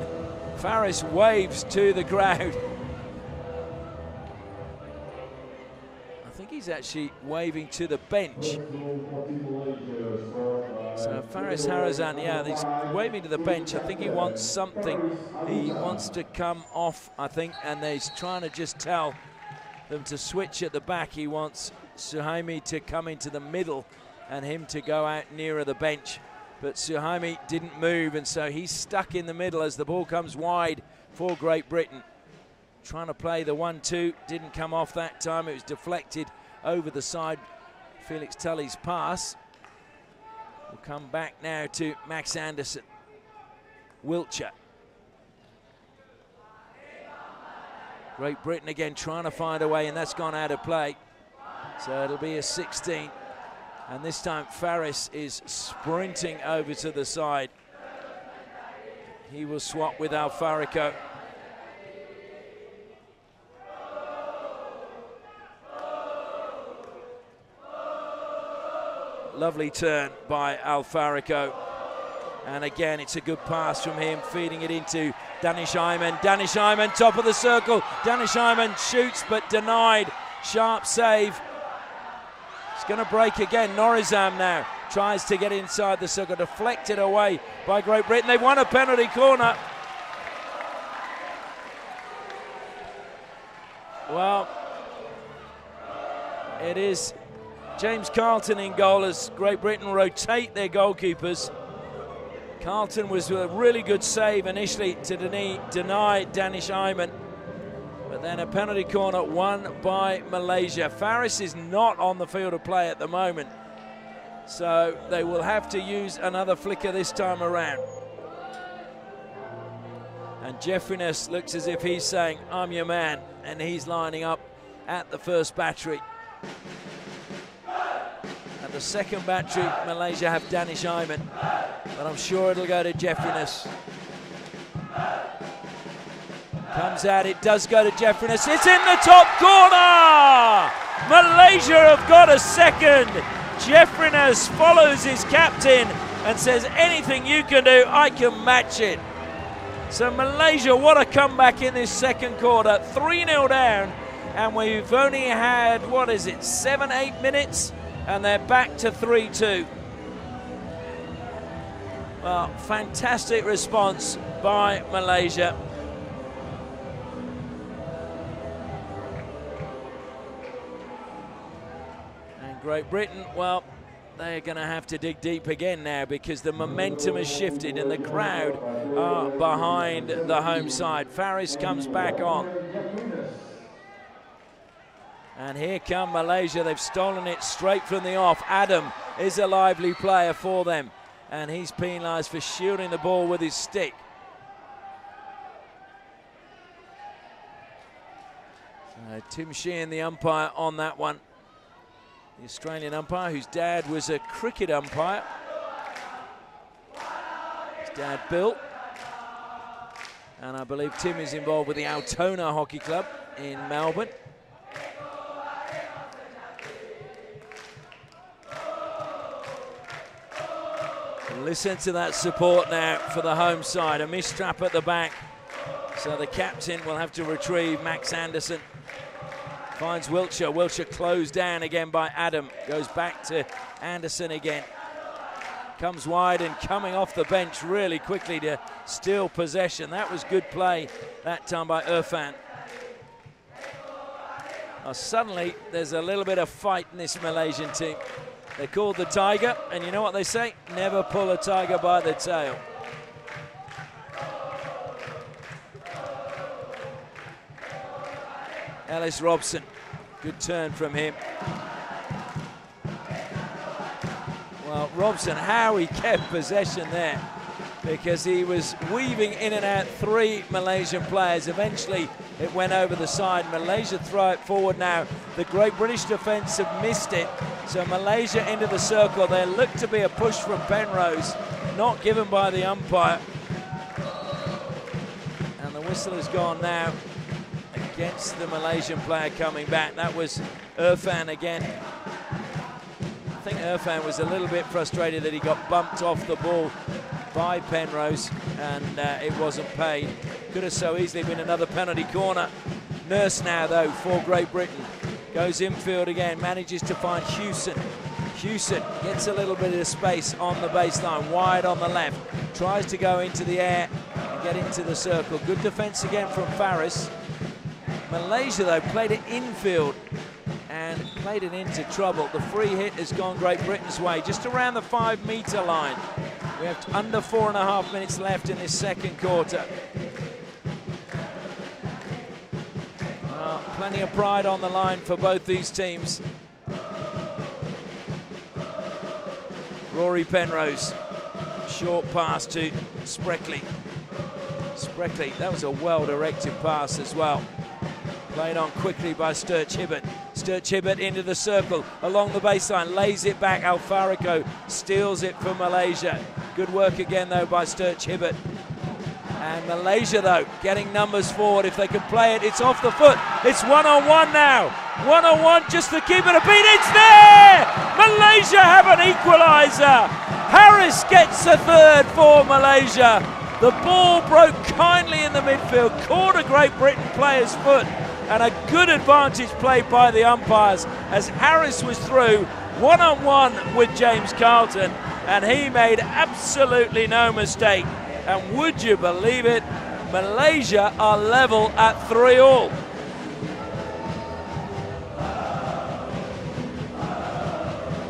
Speaker 1: Faris waves to the crowd. I think he's actually waving to the bench. So Faris Harazan, yeah, he's waving to the bench. I think he wants something. He wants to come off, I think, and he's trying to just tell them to switch at the back. He wants Suhaimi to come into the middle and him to go out nearer the bench. But Suhaimi didn't move, and so he's stuck in the middle as the ball comes wide for Great Britain. Trying to play the 1-2, didn't come off that time. It was deflected over the side. Felix Tully's pass. We'll come back now to Max Anderson. Wiltshire. Great Britain again trying to find a way, and that's gone out of play. So it'll be a 16. And this time Faris is sprinting over to the side. He will swap with Alfarico. Lovely turn by Alfarico. And again, it's a good pass from him, feeding it into Danish Ayman. Danish Ayman, top of the circle. Danish Ayman shoots, but denied. Sharp save. It's going to break again. Norizam now tries to get inside the circle, deflected away by Great Britain. They've won a penalty corner. Well, it is James Carlton in goal as Great Britain rotate their goalkeepers. Carlton was a really good save initially to deny Danish Ayman. But then a penalty corner won by Malaysia. Faris is not on the field of play at the moment, so they will have to use another flicker this time around. And Jeffriness looks as if he's saying, I'm your man, and he's lining up at the first battery. At the second battery, Malaysia have Danish Ayman, but I'm sure it'll go to Jeffriness. Comes out, it does go to Jeffriness. It's in the top corner! Malaysia have got a second. Jeffriness follows his captain and says, anything you can do, I can match it. So Malaysia, what a comeback in this second quarter. 3-0 down, and we've only had, 7-8 minutes, and they're back to 3-2. Well, fantastic response by Malaysia. Great Britain, well, they're going to have to dig deep again now because the momentum has shifted and the crowd are behind the home side. Faris comes back on. And here come Malaysia. They've stolen it straight from the off. Adam is a lively player for them, and he's penalised for shielding the ball with his stick. Tim Sheehan, the umpire on that one. The Australian umpire, whose dad was a cricket umpire. His dad, Bill. And I believe Tim is involved with the Altona Hockey Club in Melbourne. Listen to that support now for the home side. A mistrap at the back. So the captain will have to retrieve Max Anderson. Finds Wiltshire. Wiltshire closed down again by Adam. Goes back to Anderson again. Comes wide and coming off the bench really quickly to steal possession. That was good play that time by Irfan. Suddenly there's a little bit of fight in this Malaysian team. They're called the Tiger, and you know what they say? Never pull a tiger by the tail. Ellis Robson, good turn from him. Well, Robson, how he kept possession there, because he was weaving in and out three Malaysian players. Eventually, it went over the side. Malaysia throw it forward now. The Great British defence have missed it. So Malaysia into the circle. There looked to be a push from Penrose, not given by the umpire. And the whistle has gone now against the Malaysian player coming back. That was Irfan again. I think Irfan was a little bit frustrated that he got bumped off the ball by Penrose and it wasn't paid. Could have so easily been another penalty corner. Nurse now though for Great Britain. Goes infield again, manages to find Hewson. Hewson gets a little bit of space on the baseline, wide on the left. Tries to go into the air and get into the circle. Good defense again from Faris. Malaysia though played it infield and played it into trouble. The free hit has gone Great Britain's way, just around the 5-metre line. We have under 4.5 minutes left in this second quarter. Plenty of pride on the line for both these teams. Rory Penrose, short pass to Spreckley. Spreckley, that was a well-directed pass as well. Played on quickly by Sturch Hibbert. Sturch Hibbert into the circle, along the baseline, lays it back. Alfarico steals it from Malaysia. Good work again though by Sturch Hibbert. And Malaysia though, getting numbers forward. If they can play it, it's off the foot. It's one-on-one now. One-on-one just to keep it a beat. It's there! Malaysia have an equaliser. Harris gets a third for Malaysia. The ball broke kindly in the midfield, caught a Great Britain player's foot, and a good advantage played by the umpires as Harris was through one-on-one with James Carlton, and he made absolutely no mistake. And would you believe it, Malaysia are level at 3-3.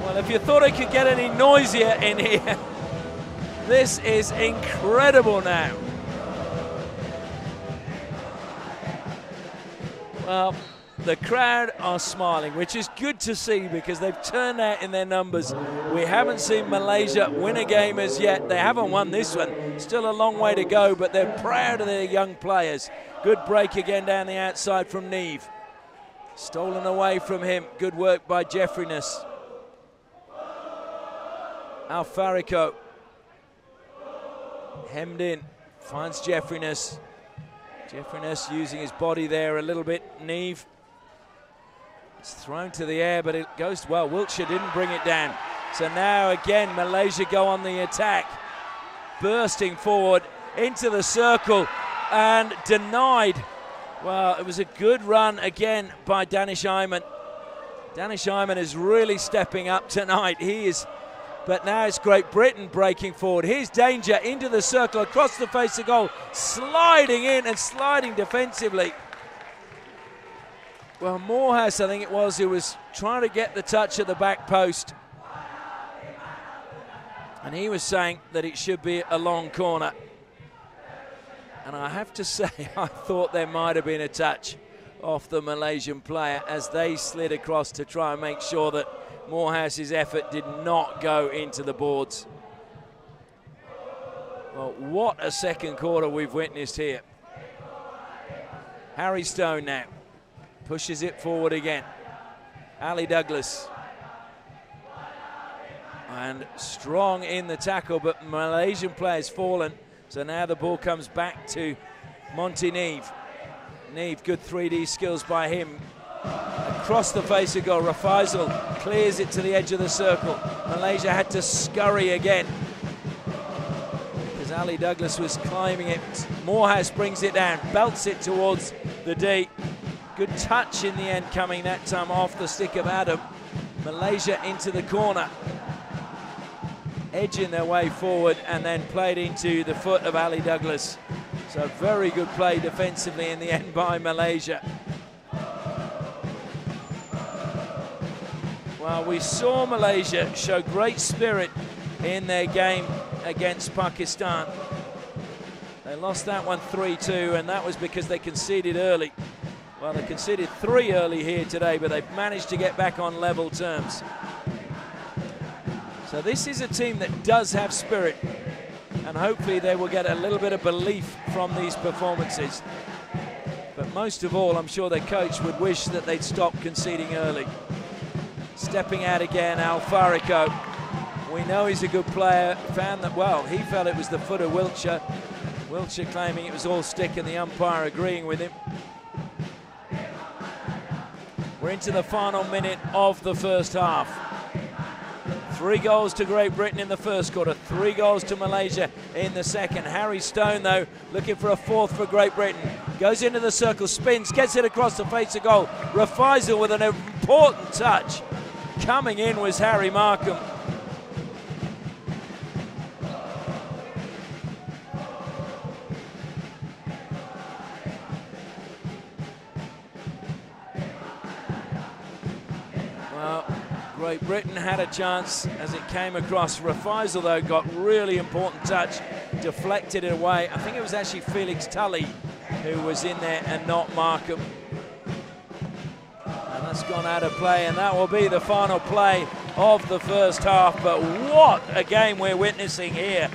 Speaker 1: Well, if you thought it could get any noisier in here, This is incredible now. Well, the crowd are smiling, which is good to see because they've turned out in their numbers. We haven't seen Malaysia win a game as yet. They haven't won this one. Still a long way to go, but they're proud of their young players. Good break again down the outside from Neve. Stolen away from him. Good work by Jeffriness. Alfarico. Hemmed in. Finds Jeffriness. Jeffriness using his body there a little bit. Neve. It's thrown to the air, but it goes well. Wiltshire didn't bring it down. So now again, Malaysia go on the attack. Bursting forward into the circle and denied. Well, it was a good run again by Danish Ayman. Danish Ayman is really stepping up tonight. He is, but now it's Great Britain breaking forward. Here's danger into the circle, across the face of goal, sliding in and sliding defensively. Well, Morehouse, I think it was, who was trying to get the touch at the back post. And he was saying that it should be a long corner. And I have to say, I thought there might have been a touch off the Malaysian player as they slid across to try and make sure that Morehouse's effort did not go into the boards. Well, what a second quarter we've witnessed here. Harry Stone now pushes it forward again. Ali Douglas. And strong in the tackle, but Malaysian players fallen. So now the ball comes back to Monty Neve. Neve, good 3D skills by him. Across the face of goal, Rafaisal clears it to the edge of the circle. Malaysia had to scurry again because Ali Douglas was climbing it. Morehouse brings it down, belts it towards the D. Good touch in the end, coming that time off the stick of Adam. Malaysia into the corner, edging their way forward and then played into the foot of Ali Douglas. So very good play defensively in the end by Malaysia. Well, we saw Malaysia show great spirit in their game against Pakistan. They lost that one 3-2, and that was because they conceded early. Well, they conceded 3 early here today, but they've managed to get back on level terms. So this is a team that does have spirit, and hopefully they will get a little bit of belief from these performances. But most of all, I'm sure their coach would wish that they'd stop conceding early. Stepping out again, Alfarico. We know he's a good player. Found that, well, he felt it was the foot of Wiltshire. Wiltshire claiming it was all stick and the umpire agreeing with him. We're into the final minute of the first half. 3 goals to Great Britain in the first quarter, 3 goals to Malaysia in the second. Harry Stone, though, looking for a 4th for Great Britain. Goes into the circle, spins, gets it across the face of goal. Rafaisal with an important touch. Coming in was Harry Markham. Well, Great Britain had a chance as it came across. Rafaisal, though, got really important touch, deflected it away. I think it was actually Felix Tully who was in there and not Markham. And that's gone out of play, and that will be the final play of the first half. But what a game we're witnessing here.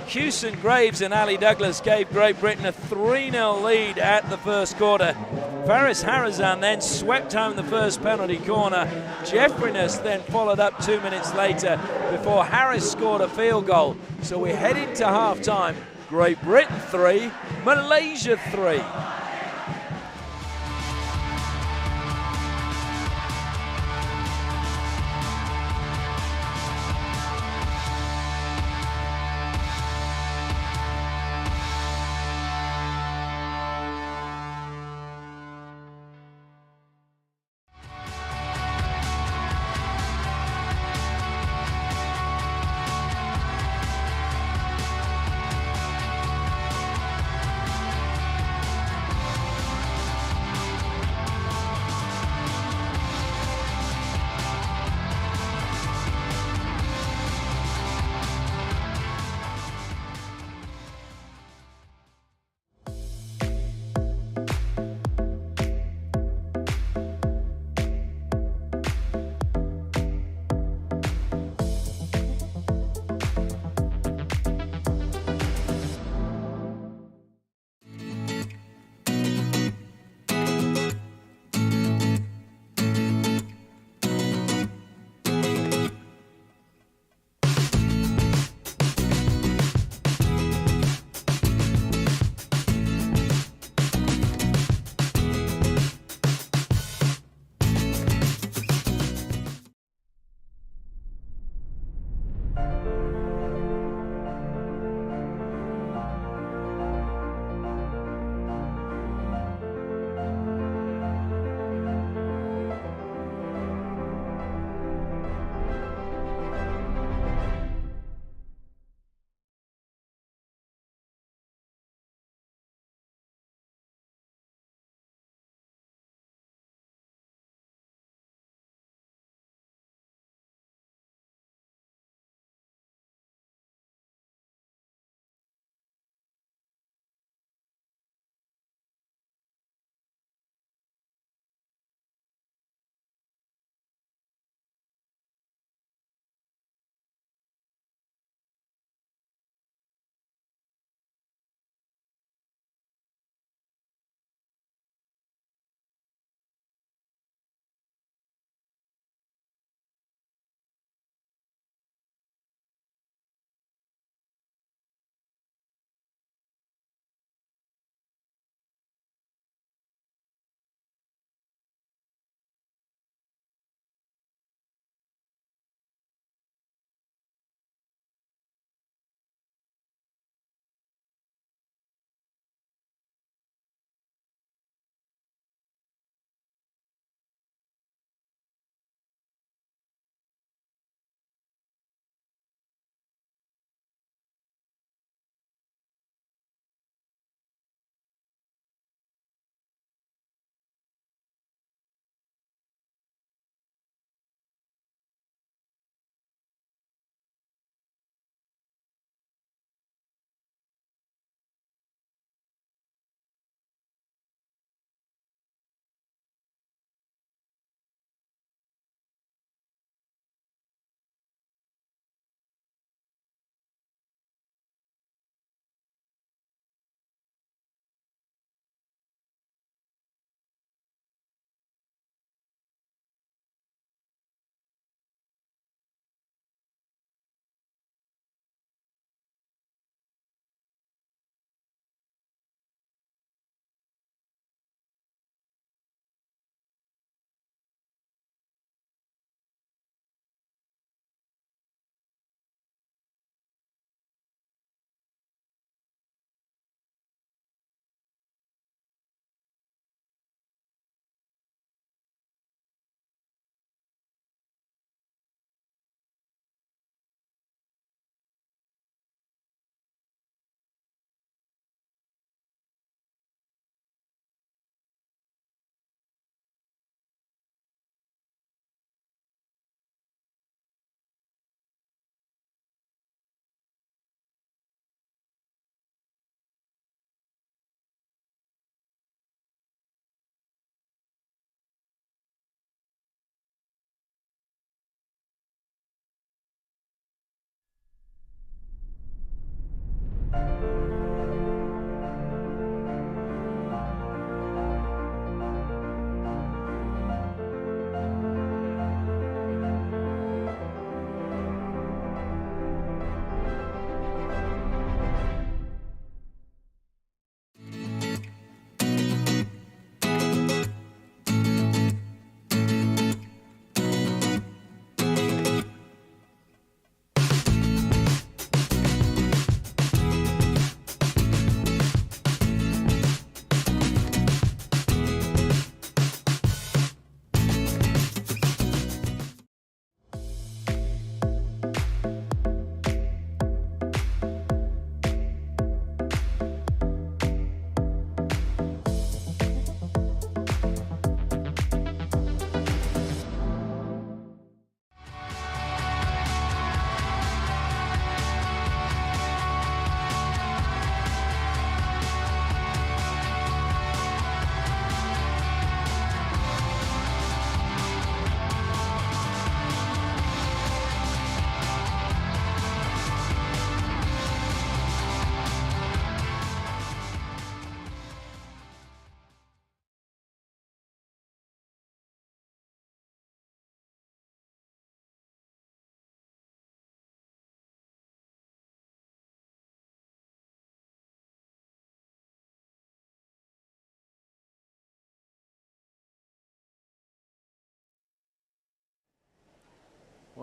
Speaker 1: Hewson Graves and Ali Douglas gave Great Britain a 3-0 lead at the first quarter. Faris Harazan then swept home the first penalty corner. Jeffriness then followed up 2 minutes later before Harris scored a field goal. So we head into half-time. Great Britain 3, Malaysia 3.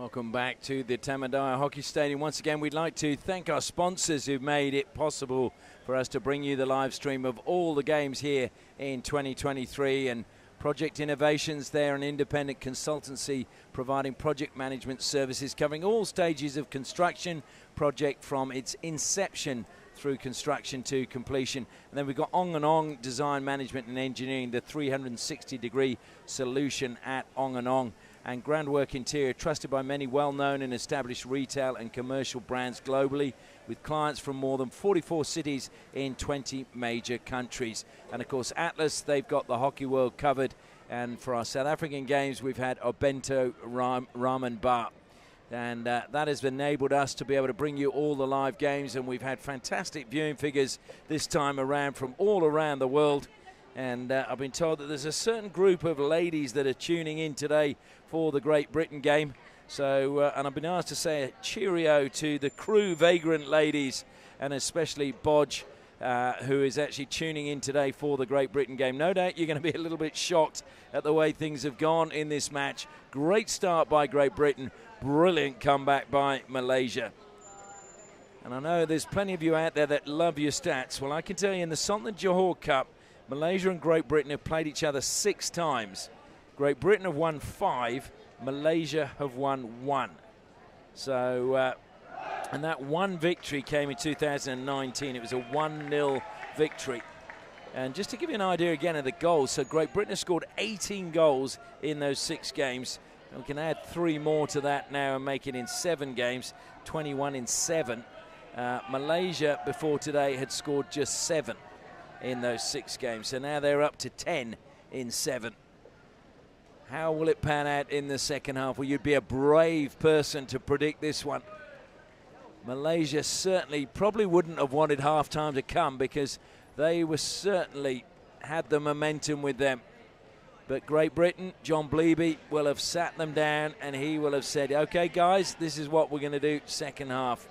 Speaker 1: Welcome back to the Tamandaya Hockey Stadium. Once again, we'd like to thank our sponsors who've made it possible for us to bring you the live stream of all the games here in 2023. And Project Innovations, they're an independent consultancy providing project management services covering all stages of construction project from its inception through construction to completion. And then we've got Ong and Ong Design Management and Engineering, the 360-degree solution at Ong and Ong. And Groundwork Interior, trusted by many well-known and established retail and commercial brands globally, with clients from more than 44 cities in 20 major countries. And of course, Atlas, they've got the hockey world covered. And for our South African games, we've had Obento Ramen Bar. And that has enabled us to be able to bring you all the live games. And we've had fantastic viewing figures this time around from all around the world. And I've been told that there's a certain group of ladies that are tuning in today for the Great Britain game. So, and I've been asked to say a cheerio to the Crew Vagrant ladies, and especially Bodge, who is actually tuning in today for the Great Britain game. No doubt you're going to be a little bit shocked at the way things have gone in this match. Great start by Great Britain, brilliant comeback by Malaysia. And I know there's plenty of you out there that love your stats. Well, I can tell you in the Sultan Johor Cup, Malaysia and Great Britain have played each other 6 times. Great Britain have won 5, Malaysia have won 1. So, and that one victory came in 2019. It was a 1-0 victory. And just to give you an idea again of the goals, so Great Britain has scored 18 goals in those 6 games. And we can add 3 more to that now and make it in 7 games, 21 in 7. Malaysia before today had scored just 7 in those 6 games. So now they're up to 10 in 7. How will it pan out in the second half? Well, you'd be a brave person to predict this one. Malaysia certainly probably wouldn't have wanted half-time to come because they were certainly had the momentum with them. But Great Britain, John Bleeby, will have sat them down and he will have said, okay, guys, this is what we're going to do second half.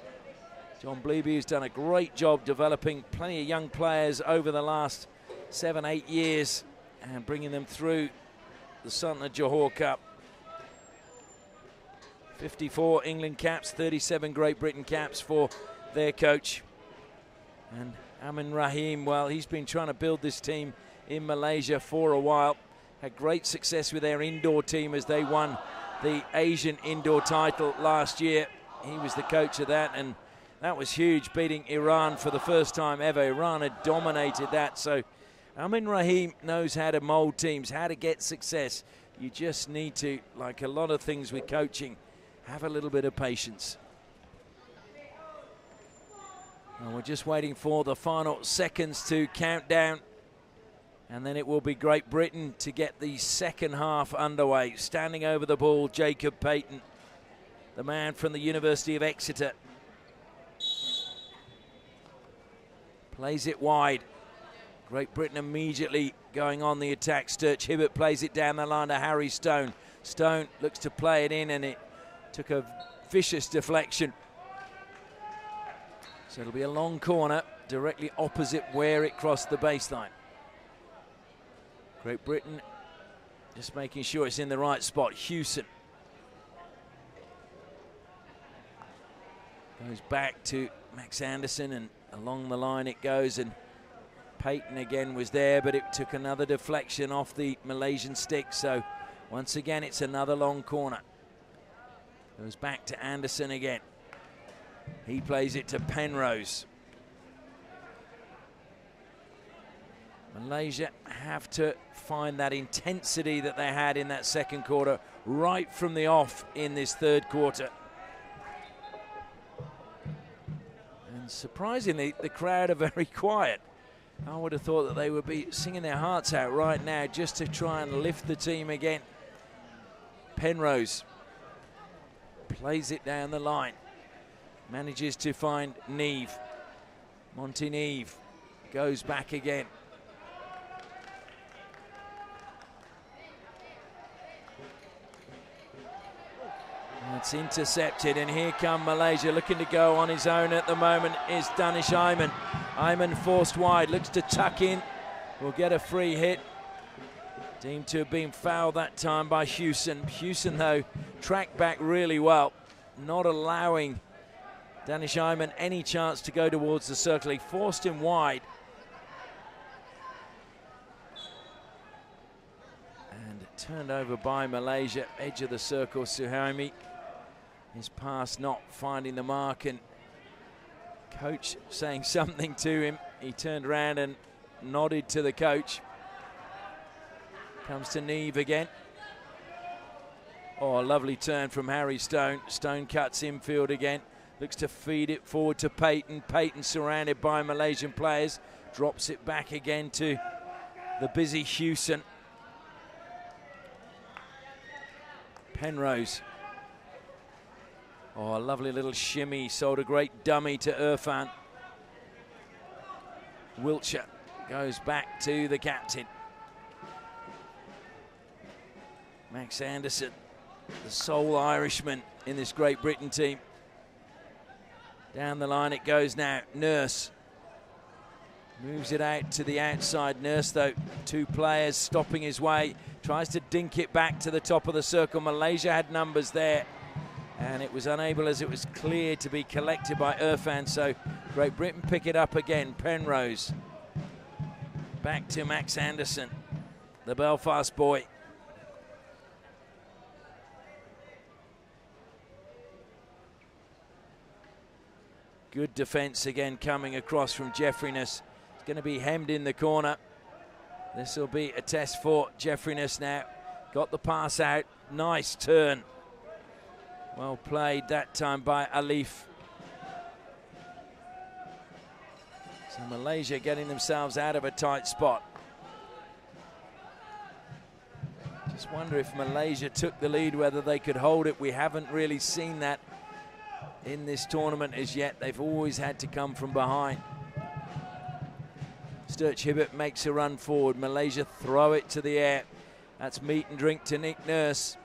Speaker 1: John Bleeby has done a great job developing plenty of young players over the last 7-8 years and bringing them through the Sultan Johor Cup. 54 England caps, 37 Great Britain caps for their coach. And Amin Rahim, well, he's been trying to build this team in Malaysia for a while. Had great success with their indoor team as they won the Asian indoor title last year. He was the coach of that, and that was huge, beating Iran for the first time ever. Iran had dominated that, so Amin Rahim knows how to mold teams, how to get success. You just need to, like a lot of things with coaching, have a little bit of patience. And we're just waiting for the final seconds to count down. And then it will be Great Britain to get the second half underway. Standing over the ball, Jacob Payton, the man from the University of Exeter. Plays it wide. Great Britain immediately going on the attack. Sturch Hibbert plays it down the line to Harry Stone. Stone looks to play it in and it took a vicious deflection. So it'll be a long corner directly opposite where it crossed the baseline. Great Britain just making sure it's in the right spot. Hewson goes back to Max Anderson and along the line it goes, and Payton again was there, but it took another deflection off the Malaysian stick. So once again, it's another long corner. Goes back to Anderson again. He plays it to Penrose. Malaysia have to find that intensity that they had in that second quarter right from the off in this third quarter. And surprisingly, the crowd are very quiet. I would have thought that they would be singing their hearts out right now just to try and lift the team again. Penrose plays it down the line. Manages to find Neve. Monty Neve goes back again. It's intercepted, and here come Malaysia. Looking to go on his own at the moment is Danish Ayman. Ayman forced wide, looks to tuck in. Will get a free hit. Deemed to have been fouled that time by Hewson. Hewson, though, tracked back really well, not allowing Danish Ayman any chance to go towards the circle. He forced him wide. And turned over by Malaysia, edge of the circle, Suhaimi. His pass not finding the mark, and coach saying something to him. He turned around and nodded to the coach. Comes to Neve again. Oh, a lovely turn from Harry Stone. Stone cuts infield again. Looks to feed it forward to Peyton. Peyton surrounded by Malaysian players. Drops it back again to the busy Hewson. Penrose. Oh, a lovely little shimmy. Sold a great dummy to Irfan. Wiltshire goes back to the captain. Max Anderson, the sole Irishman in this Great Britain team. Down the line it goes now. Nurse moves it out to the outside. Nurse, though, two players stopping his way. Tries to dink it back to the top of the circle. Malaysia had numbers there, and it was unable, as it was clear, to be collected by Irfan. So Great Britain pick it up again. Penrose. Back to Max Anderson, the Belfast boy. Good defence again coming across from Jeffrey-ness. It's going to be hemmed in the corner. This will be a test for Jeffrey-ness now. Got the pass out. Nice turn. Well played that time by Alif. So Malaysia getting themselves out of a tight spot. Just wonder if Malaysia took the lead, whether they could hold it. We haven't really seen that in this tournament as yet. They've always had to come from behind. Sturch Hibbert makes a run forward. Malaysia throw it to the air. That's meat and drink to Nick Nurse.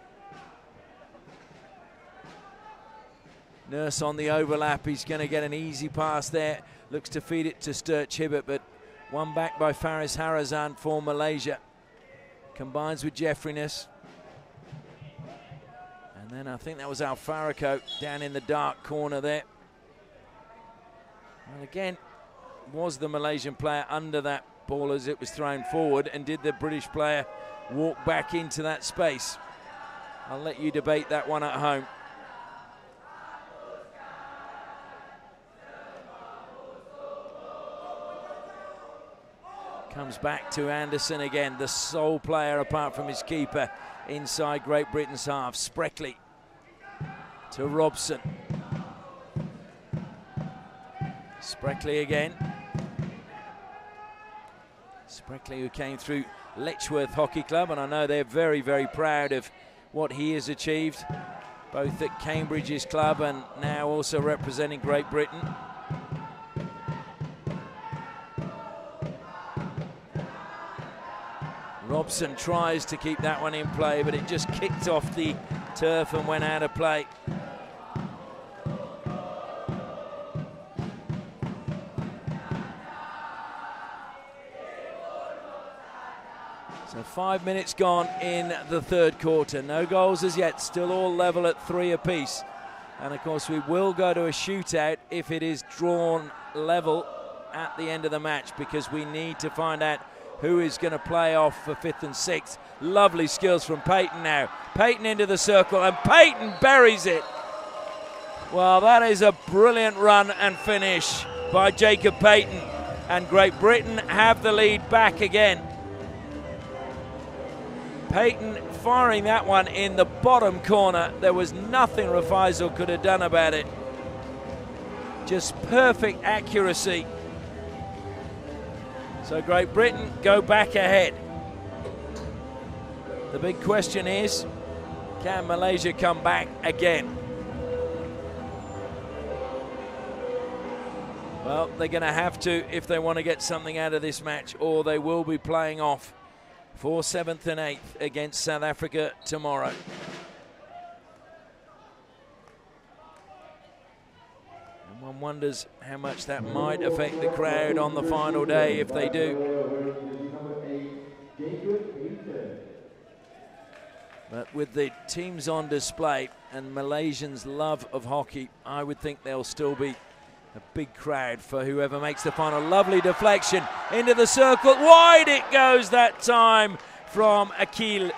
Speaker 1: Nurse on the overlap. He's going to get an easy pass there. Looks to feed it to Sturch Hibbert, but one back by Faris Harazan for Malaysia. Combines with Jeffrey-ness. And then I think that was Alfaraco down in the dark corner there. And again, was the Malaysian player under that ball as it was thrown forward, and did the British player walk back into that space? I'll let you debate that one at home. Comes back to Anderson again, the sole player apart from his keeper inside Great Britain's half. Spreckley to Robson. Spreckley again. Spreckley, who came through Letchworth Hockey Club, and I know they're very, very proud of what he has achieved, both at Cambridge's club and now also representing Great Britain. Robson tries to keep that one in play, but it just kicked off the turf and went out of play. So 5 minutes gone in the third quarter. No goals as yet, still all level at 3 apiece. And of course we will go to a shootout if it is drawn level at the end of the match, because we need to find out who is going to play off for 5th and 6th. Lovely skills from Peyton now. Peyton into the circle, and Peyton buries it. Well, that is a brilliant run and finish by Jacob Peyton. And Great Britain have the lead back again. Peyton firing that one in the bottom corner. There was nothing Rafaisal could have done about it. Just perfect accuracy. So Great Britain go back ahead. The big question is, can Malaysia come back again? Well, they're going to have to if they want to get something out of this match, or they will be playing off for 7th and 8th against South Africa tomorrow. And one wonders how much that might affect the crowd on the final day if they do. But with the teams on display and Malaysians' love of hockey, I would think there'll still be a big crowd for whoever makes the final. Lovely deflection into the circle. Wide it goes that time from Akil.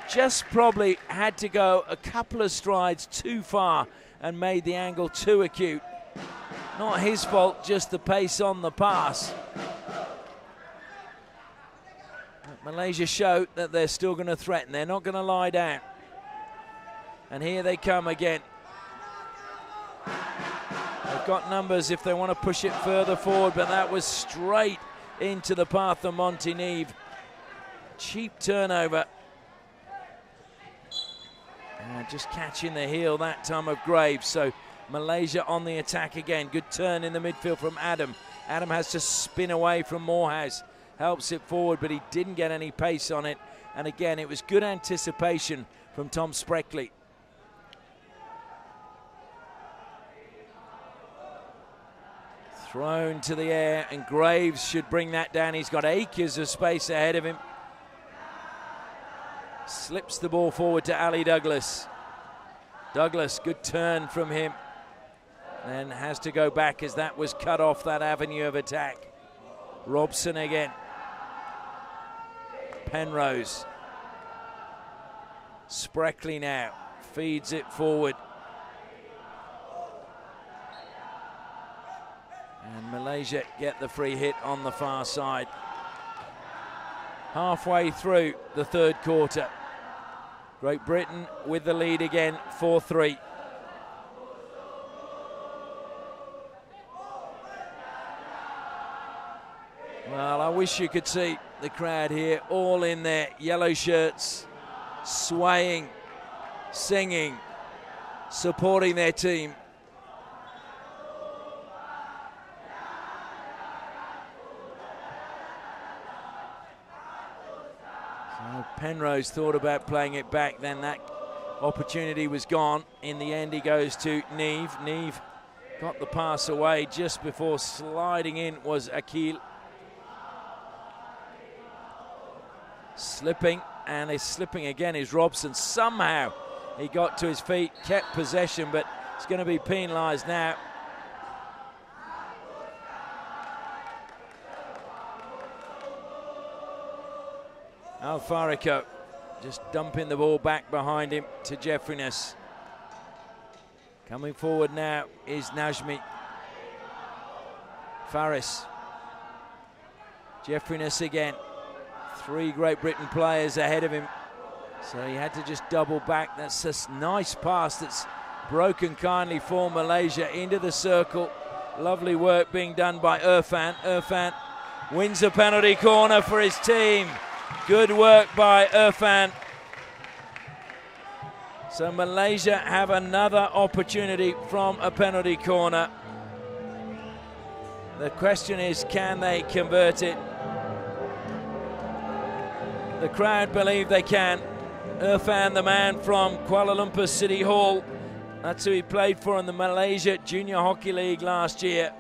Speaker 1: Just probably had to go a couple of strides too far and made the angle too acute. Not his fault, just the pace on the pass. But Malaysia showed that they're still going to threaten. They're not going to lie down. And here they come again. They've got numbers if they want to push it further forward, but that was straight into the path of Montenegro. Cheap turnover. And just catching the heel that time of Graves. So Malaysia on the attack again. Good turn in the midfield from Adam. Adam has to spin away from Morehouse. Helps it forward, but he didn't get any pace on it. And again, it was good anticipation from Tom Spreckley. Thrown to the air, and Graves should bring that down. He's got acres of space ahead of him. Slips the ball forward to Ali Douglas. Douglas, good turn from him. Then has to go back as that was cut off, that avenue of attack. Robson again. Penrose. Spreckley now feeds it forward. And Malaysia get the free hit on the far side. Halfway through the third quarter. Great Britain with the lead again, 4-3. Well, I wish you could see the crowd here, all in their yellow shirts, swaying, singing, supporting their team. So Penrose thought about playing it back, then that opportunity was gone. In the end, he goes to Neve. Neve got the pass away just before sliding in was Akil. Slipping, and is slipping again is Robson. Somehow he got to his feet, kept possession, but it's going to be penalised now. Alfarico just dumping the ball back behind him to Jeffriness. Coming forward now is Najmi. Faris. Jeffriness again. Three Great Britain players ahead of him. So he had to just double back. That's a nice pass that's broken kindly for Malaysia into the circle. Lovely work being done by Irfan. Irfan wins a penalty corner for his team. Good work by Irfan. So Malaysia have another opportunity from a penalty corner. The question is, can they convert it? The crowd believe they can. Irfan, the man from Kuala Lumpur City Hall. That's who he played for in the Malaysia Junior Hockey League last year.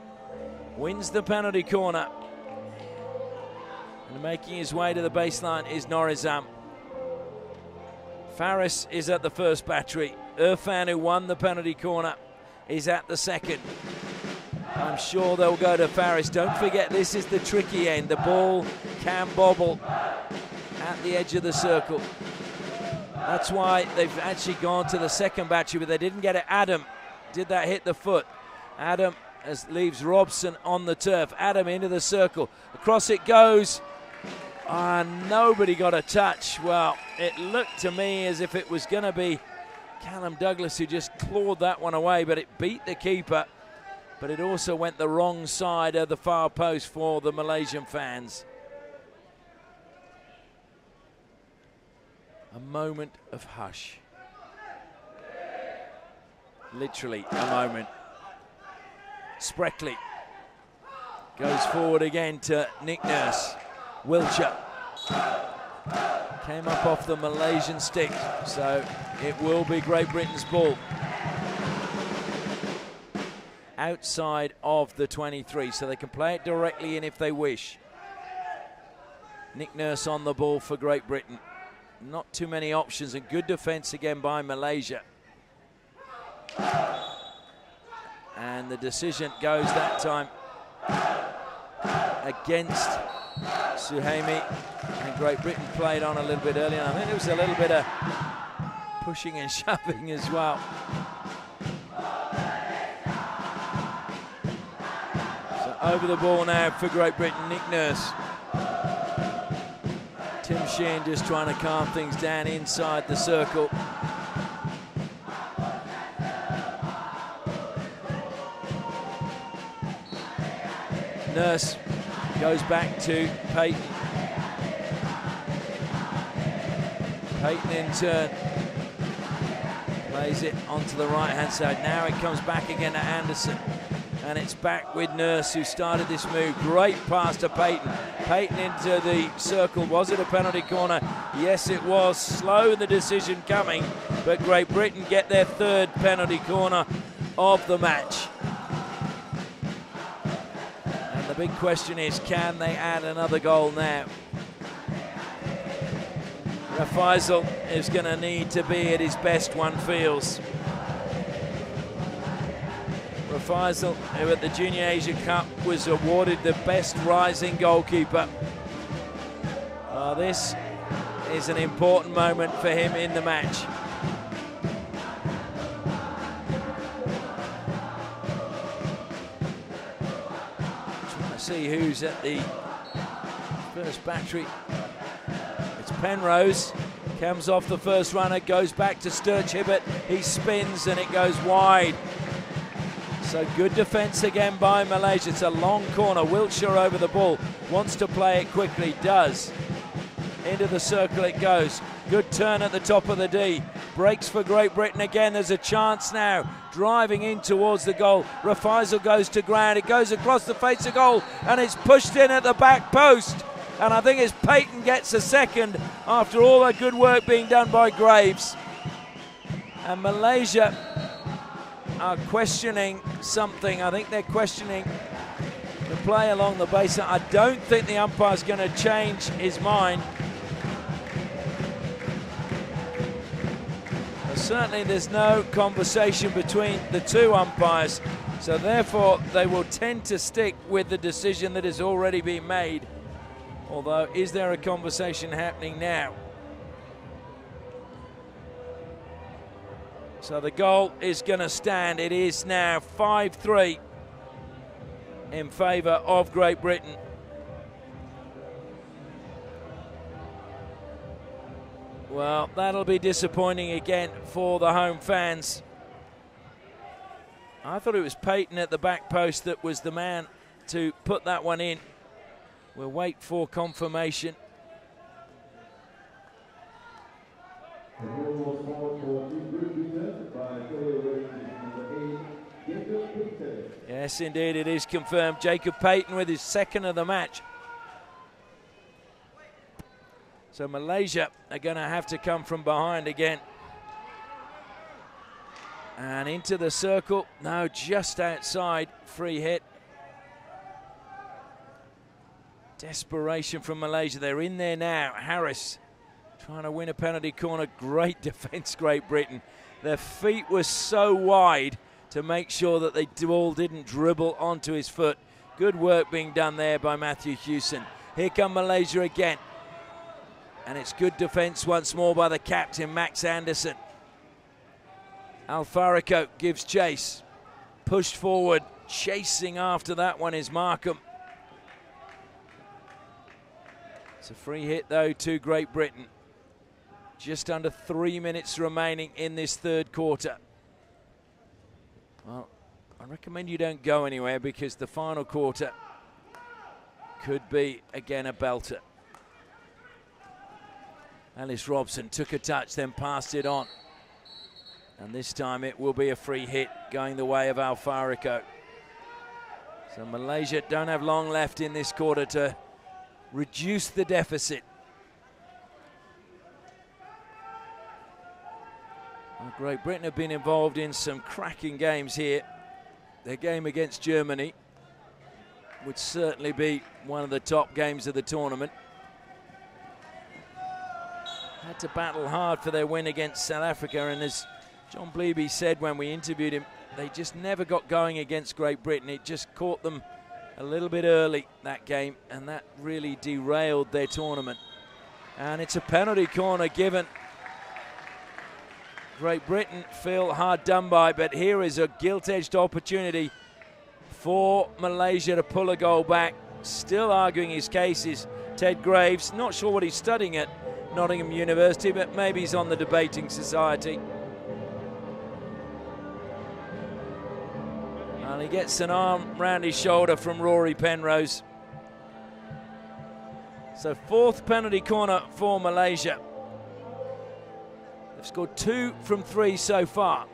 Speaker 1: Wins the penalty corner. And making his way to the baseline is Norizam. Faris is at the first battery. Irfan, who won the penalty corner, is at the second. I'm sure they'll go to Faris. Don't forget, this is the tricky end. The ball can bobble at the edge of the circle. That's why they've actually gone to the second battery, but they didn't get it. Adam, did that hit the foot? Adam leaves Robson on the turf. Adam into the circle. Across it goes. Nobody got a touch. Well, it looked to me as if it was going to be Callum Douglas who just clawed that one away, but it beat the keeper. But it also went the wrong side of the far post for the Malaysian fans. A moment of hush. Literally a moment. Spreckley goes forward again to Nick Nurse. Wiltshire came up off the Malaysian stick, so it will be Great Britain's ball. Outside of the 23, so they can play it directly in if they wish. Nick Nurse on the ball for Great Britain. Not too many options, and good defense again by Malaysia. And the decision goes that time against Suhaimi, and Great Britain played on a little bit earlier. I think there was a little bit of pushing and shoving as well. So over the ball now for Great Britain, Nick Nurse. Tim Sheehan just trying to calm things down inside the circle. Nurse goes back to Payton. Payton in turn plays it onto the right-hand side. Now it comes back again to Anderson. And it's back with Nurse, who started this move. Great pass to Payton. Payton into the circle. Was it a penalty corner? Yes, it was. Slow the decision coming, but Great Britain get their third penalty corner of the match. And the big question is, can they add another goal now? Faisal is going to need to be at his best, one feels. Faisal, who at the Junior Asia Cup was awarded the best rising goalkeeper. This is an important moment for him in the match. Trying to see who's at the first battery. It's Penrose. Comes off the first runner, goes back to Sturge Hibbert. He spins and it goes wide. So good defence again by Malaysia. It's a long corner. Wiltshire over the ball. Wants to play it quickly. Does. Into the circle it goes. Good turn at the top of the D. Breaks for Great Britain again. There's a chance now. Driving in towards the goal. Faisal goes to ground. It goes across the face of goal. And it's pushed in at the back post. And I think it's Payton gets a second after all that good work being done by Graves. And Malaysia are questioning something. I think they're questioning the play along the baseline. I don't think the umpire's going to change his mind. But certainly there's no conversation between the two umpires, so therefore they will tend to stick with the decision that has already been made. Although, is there a conversation happening now? So the goal is going to stand. It is now 5-3 in favour of Great Britain. Well, that'll be disappointing again for the home fans. I thought it was Payton at the back post that was the man to put that one in. We'll wait for confirmation. Yes, indeed, it is confirmed. Jacob Payton with his second of the match. So Malaysia are going to have to come from behind again. And into the circle. No, just outside. Free hit. Desperation from Malaysia. They're in there now. Harris trying to win a penalty corner. Great defence, Great Britain. Their feet were so wide to make sure that the ball didn't dribble onto his foot. Good work being done there by Matthew Hewson. Here come Malaysia again. And it's good defence once more by the captain, Max Anderson. Alfarico gives chase. Pushed forward. Chasing after that one is Markham. It's a free hit, though, to Great Britain. Just under 3 minutes remaining in this third quarter. Well, I recommend you don't go anywhere because the final quarter could be, again, a belter. Alice Robson took a touch, then passed it on. And this time it will be a free hit going the way of Alfarico. So Malaysia don't have long left in this quarter to reduce the deficit. Well, Great Britain have been involved in some cracking games here. Their game against Germany would certainly be one of the top games of the tournament. had to battle hard for their win against South Africa, and as John Bleeby said when we interviewed him, they just never got going against Great Britain. It just caught them a little bit early, that game, and that really derailed their tournament. And it's a penalty corner given. Great Britain feel hard done by, but here is a gilt-edged opportunity for Malaysia to pull a goal back. Still arguing his cases, Ted Graves. Not sure what he's studying at Nottingham University, but maybe he's on the debating society. And he gets an arm round his shoulder from Rory Penrose. So 4th penalty corner for Malaysia. They've scored 2 from 3 so far,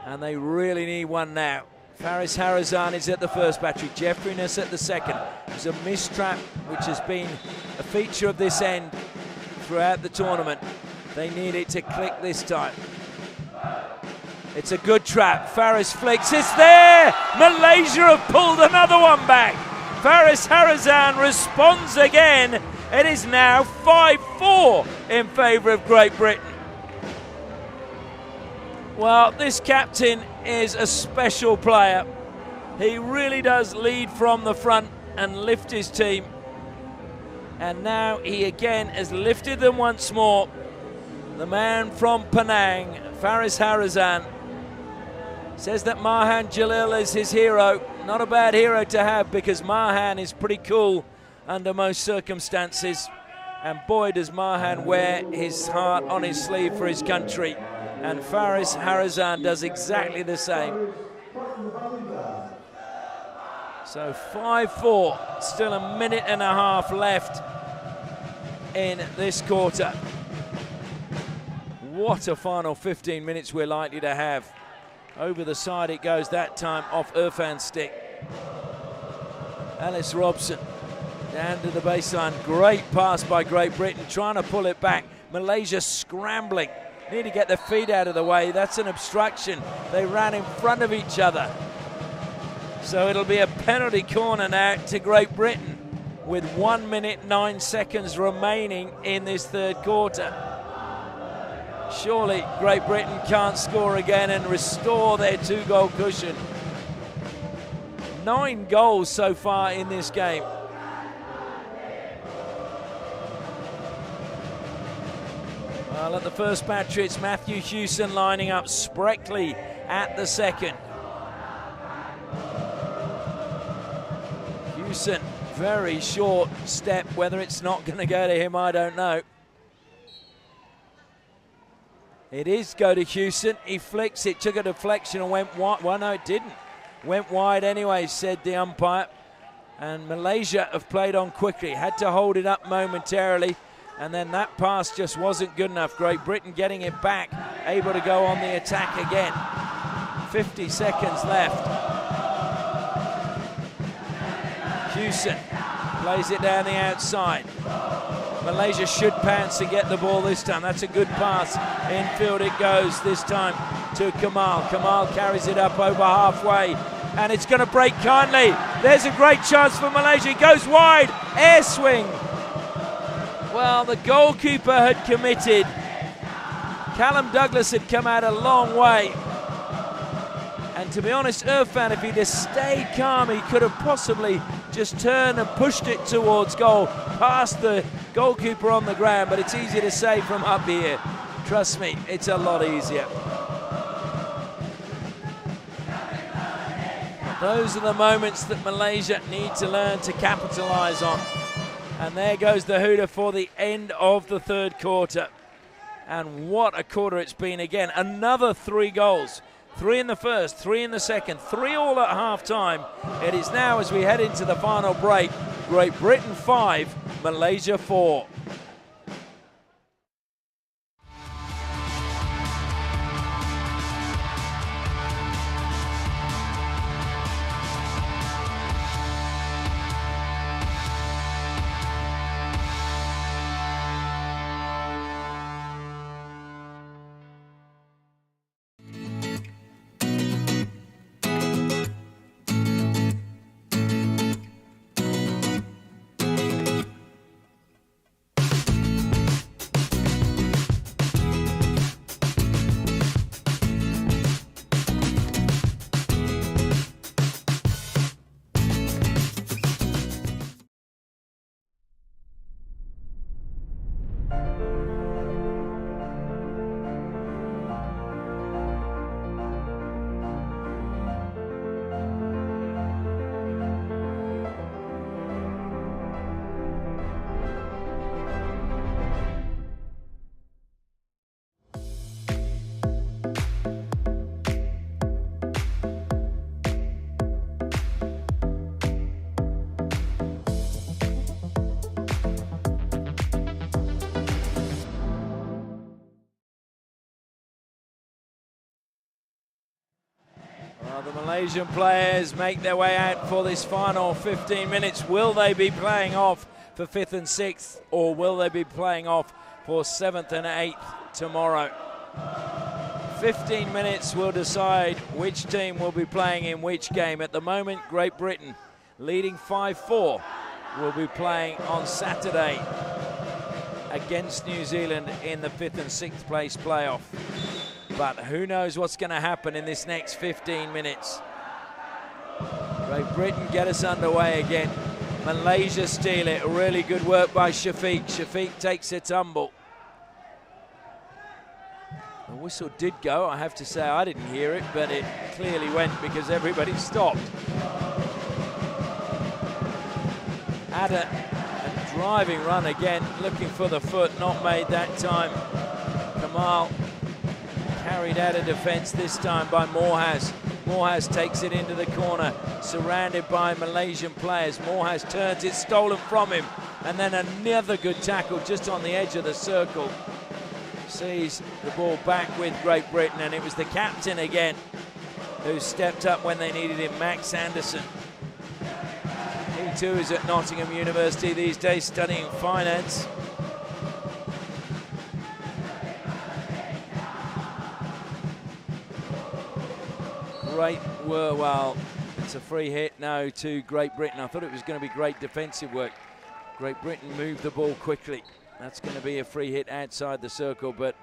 Speaker 1: and they really need one now. Faris Harazan is at the first battery, Jeffrey Ness at the second. There's a missed trap which has been a feature of this end throughout the tournament. They need it to click this time. It's a good trap. Faris flicks. It's there! Malaysia have pulled another one back. Faris Harazan responds again. It is now 5-4 in favour of Great Britain. Well, this captain is a special player. He really does lead from the front and lift his team. And now he again has lifted them once more. The man from Penang, Faris Harazan, says that Mahan Jalil is his hero. Not a bad hero to have, because Mahan is pretty cool under most circumstances. And boy, does Mahan wear his heart on his sleeve for his country. And Faris Harazan does exactly the same. So 5-4, still a minute and a half left in this quarter. What a final 15 minutes we're likely to have. Over the side it goes that time, off Irfan's stick. Alice Robson down to the baseline. Great pass by Great Britain, trying to pull it back. Malaysia scrambling. Need to get their feet out of the way. That's an obstruction. They ran in front of each other. So it'll be a penalty corner now to Great Britain with 1 minute 9 seconds remaining in this third quarter. Surely Great Britain can't score again and restore their 2-goal cushion. 9 goals so far in this game. Well, at the first battery, it's Matthew Hewson lining up, Spreckley at the second. Hewson, very short step. Whether it's not going to go to him, I don't know. It is go to Hewson. He flicks it, took a deflection and went wide. Well, no, it didn't. Went wide anyway, said the umpire. And Malaysia have played on quickly. Had to hold it up momentarily. And then that pass just wasn't good enough. Great Britain getting it back, able to go on the attack again. 50 seconds left. Hewson plays it down the outside. Malaysia should pounce and get the ball this time. That's a good pass. Infield it goes this time to Kamal. Kamal carries it up over halfway, and it's going to break kindly. There's a great chance for Malaysia. It goes wide. Air swing. Well, the goalkeeper had committed. Callum Douglas had come out a long way. And to be honest, Irfan, if he'd have stayed calm, he could have possibly just turned and pushed it towards goal, past the goalkeeper on the ground, but it's easy to say from up here. Trust me, it's a lot easier. Those are the moments that Malaysia need to learn to capitalise on. And there goes the hooter for the end of the third quarter. And what a quarter it's been again. Another 3 goals. 3 in the first, 3 in the second, 3 all at half-time. It is now, as we head into the final break, Great Britain 5, Malaysia 4. Well, the Malaysian players make their way out for this final 15 minutes. Will they be playing off for 5th and 6th, or will they be playing off for 7th and 8th tomorrow? 15 minutes will decide which team will be playing in which game. At the moment, Great Britain, leading 5-4, will be playing on Saturday against New Zealand in the 5th and 6th place playoff. But who knows what's going to happen in this next 15 minutes. Great Britain get us underway again. Malaysia steal it. Really good work by Shafiq. Shafiq takes a tumble. The whistle did go. I have to say I didn't hear it, but it clearly went because everybody stopped. Ada, a driving run again, looking for the foot, not made that time. Kamal carried out of defence this time by Moorhouse. Moorhouse takes it into the corner, surrounded by Malaysian players. Moorhouse turns it, stolen from him, and then another good tackle just on the edge of the circle. Sees the ball back with Great Britain, and it was the captain again who stepped up when they needed him, Max Anderson. He too is at Nottingham University these days studying finance. Great work. Well, it's a free hit now to Great Britain. I thought it was going to be great defensive work. Great Britain moved the ball quickly. That's going to be a free hit outside the circle, but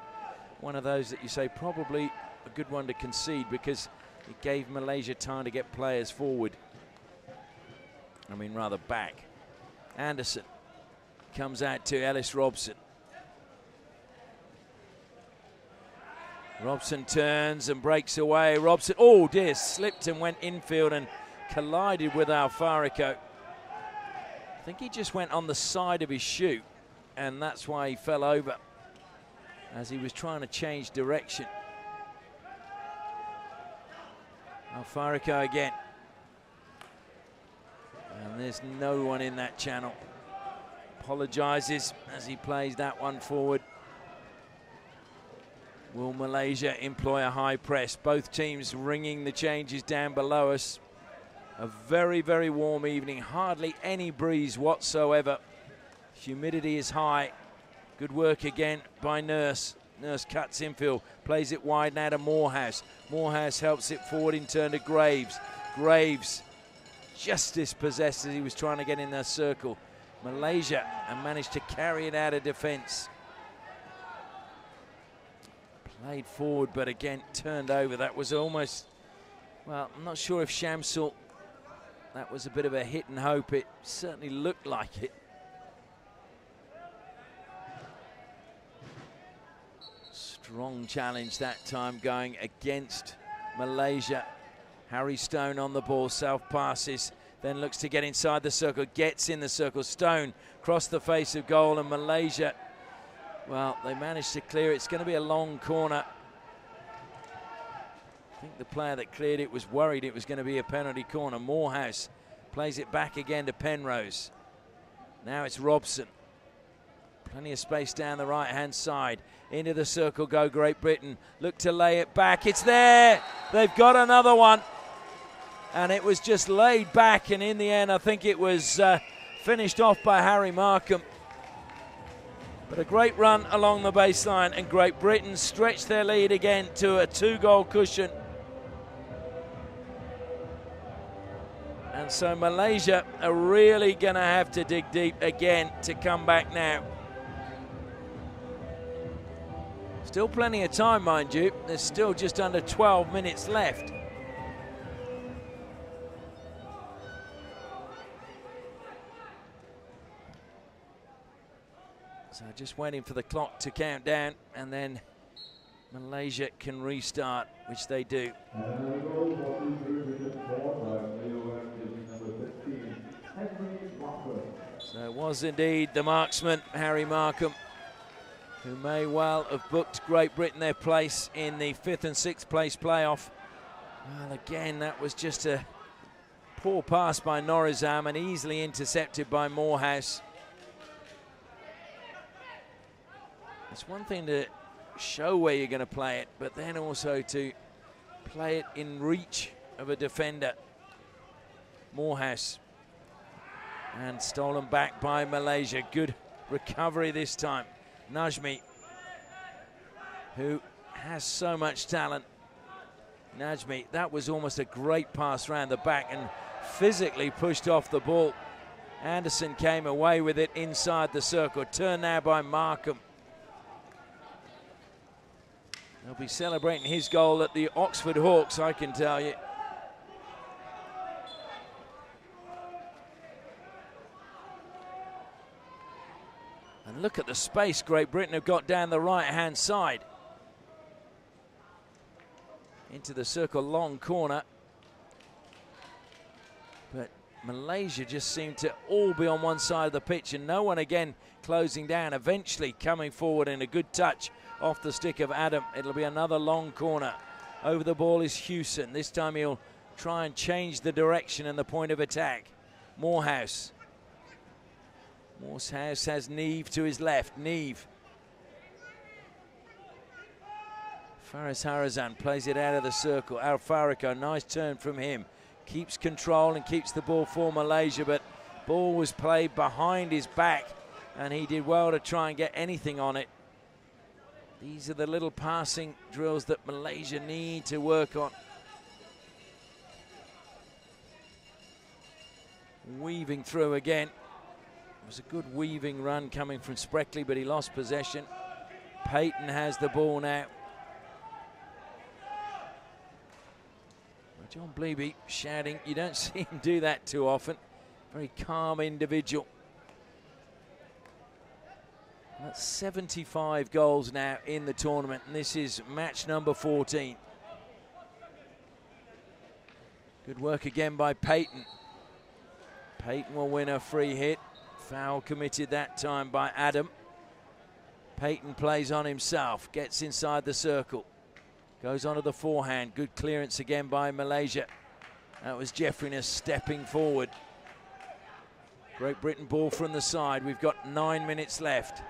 Speaker 1: one of those that you say probably a good one to concede because it gave Malaysia time to get players forward. I mean, rather back. Anderson comes out to Ellis Robson. Robson turns and breaks away. Robson, oh dear, slipped and went infield and collided with Alfarico. I think he just went on the side of his shoe, and that's why he fell over as he was trying to change direction. Alfarico again. And there's no one in that channel. Apologises as he plays that one forward. Will Malaysia employ a high press? Both teams ringing the changes down below us. A very, very warm evening. Hardly any breeze whatsoever. Humidity is high. Good work again by Nurse. Nurse cuts infield, plays it wide now to Moorhouse. Moorhouse helps it forward in turn to Graves. Graves just dispossessed as he was trying to get in their circle. Malaysia and managed to carry it out of defence. Played forward, but again turned over. That was almost, well, I'm not sure if Shamsul, that was a bit of a hit and hope. It certainly looked like it. Strong challenge that time going against Malaysia. Harry Stone on the ball, self passes, then looks to get inside the circle, gets in the circle. Stone crossed the face of goal, and Malaysia, well, they managed to clear it. It's going to be a long corner. I think the player that cleared it was worried it was going to be a penalty corner. Moorhouse plays it back again to Penrose. Now it's Robson. Plenty of space down the right-hand side. Into the circle go Great Britain. Look to lay it back. It's there. They've got another one. And it was just laid back, and in the end I think it was finished off by Harry Markham. But a great run along the baseline, and Great Britain stretched their lead again to a 2-goal cushion. And so Malaysia are really going to have to dig deep again to come back now. Still plenty of time, mind you. There's still just under 12 minutes left. So just waiting for the clock to count down, and then Malaysia can restart, which they do. So it was indeed the marksman, Harry Markham, who may well have booked Great Britain their place in the 5th and 6th place playoff. Well, again, that was just a poor pass by Norizam and easily intercepted by Moorhouse. It's one thing to show where you're going to play it, but then also to play it in reach of a defender. Morehouse. And stolen back by Malaysia. Good recovery this time. Najmi, who has so much talent. Najmi, that was almost a great pass round the back and physically pushed off the ball. Anderson came away with it inside the circle. Turned now by Markham. They'll be celebrating his goal at the Oxford Hawks, I can tell you. And look at the space Great Britain have got down the right-hand side. Into the circle, long corner. But Malaysia just seemed to all be on one side of the pitch and no one again closing down, eventually coming forward in a good touch off the stick of Adam. It'll be another long corner. Over the ball is Hewson. This time he'll try and change the direction and the point of attack. Morehouse. Morehouse has Neve to his left. Neve. Faris Harazan plays it out of the circle. Al Fariko, nice turn from him. Keeps control and keeps the ball for Malaysia, but ball was played behind his back and he did well to try and get anything on it. These are the little passing drills that Malaysia need to work on. Weaving through again. It was a good weaving run coming from Spreckley, but he lost possession. Payton has the ball now. John Bleeby shouting. You don't see him do that too often. Very calm individual. That's 75 goals now in the tournament, and this is match number 14. Good work again by Payton. Payton will win a free hit. Foul committed that time by Adam. Payton plays on himself, gets inside the circle. Goes onto the forehand. Good clearance again by Malaysia. That was Jeffriness stepping forward. Great Britain ball from the side. We've got 9 minutes left.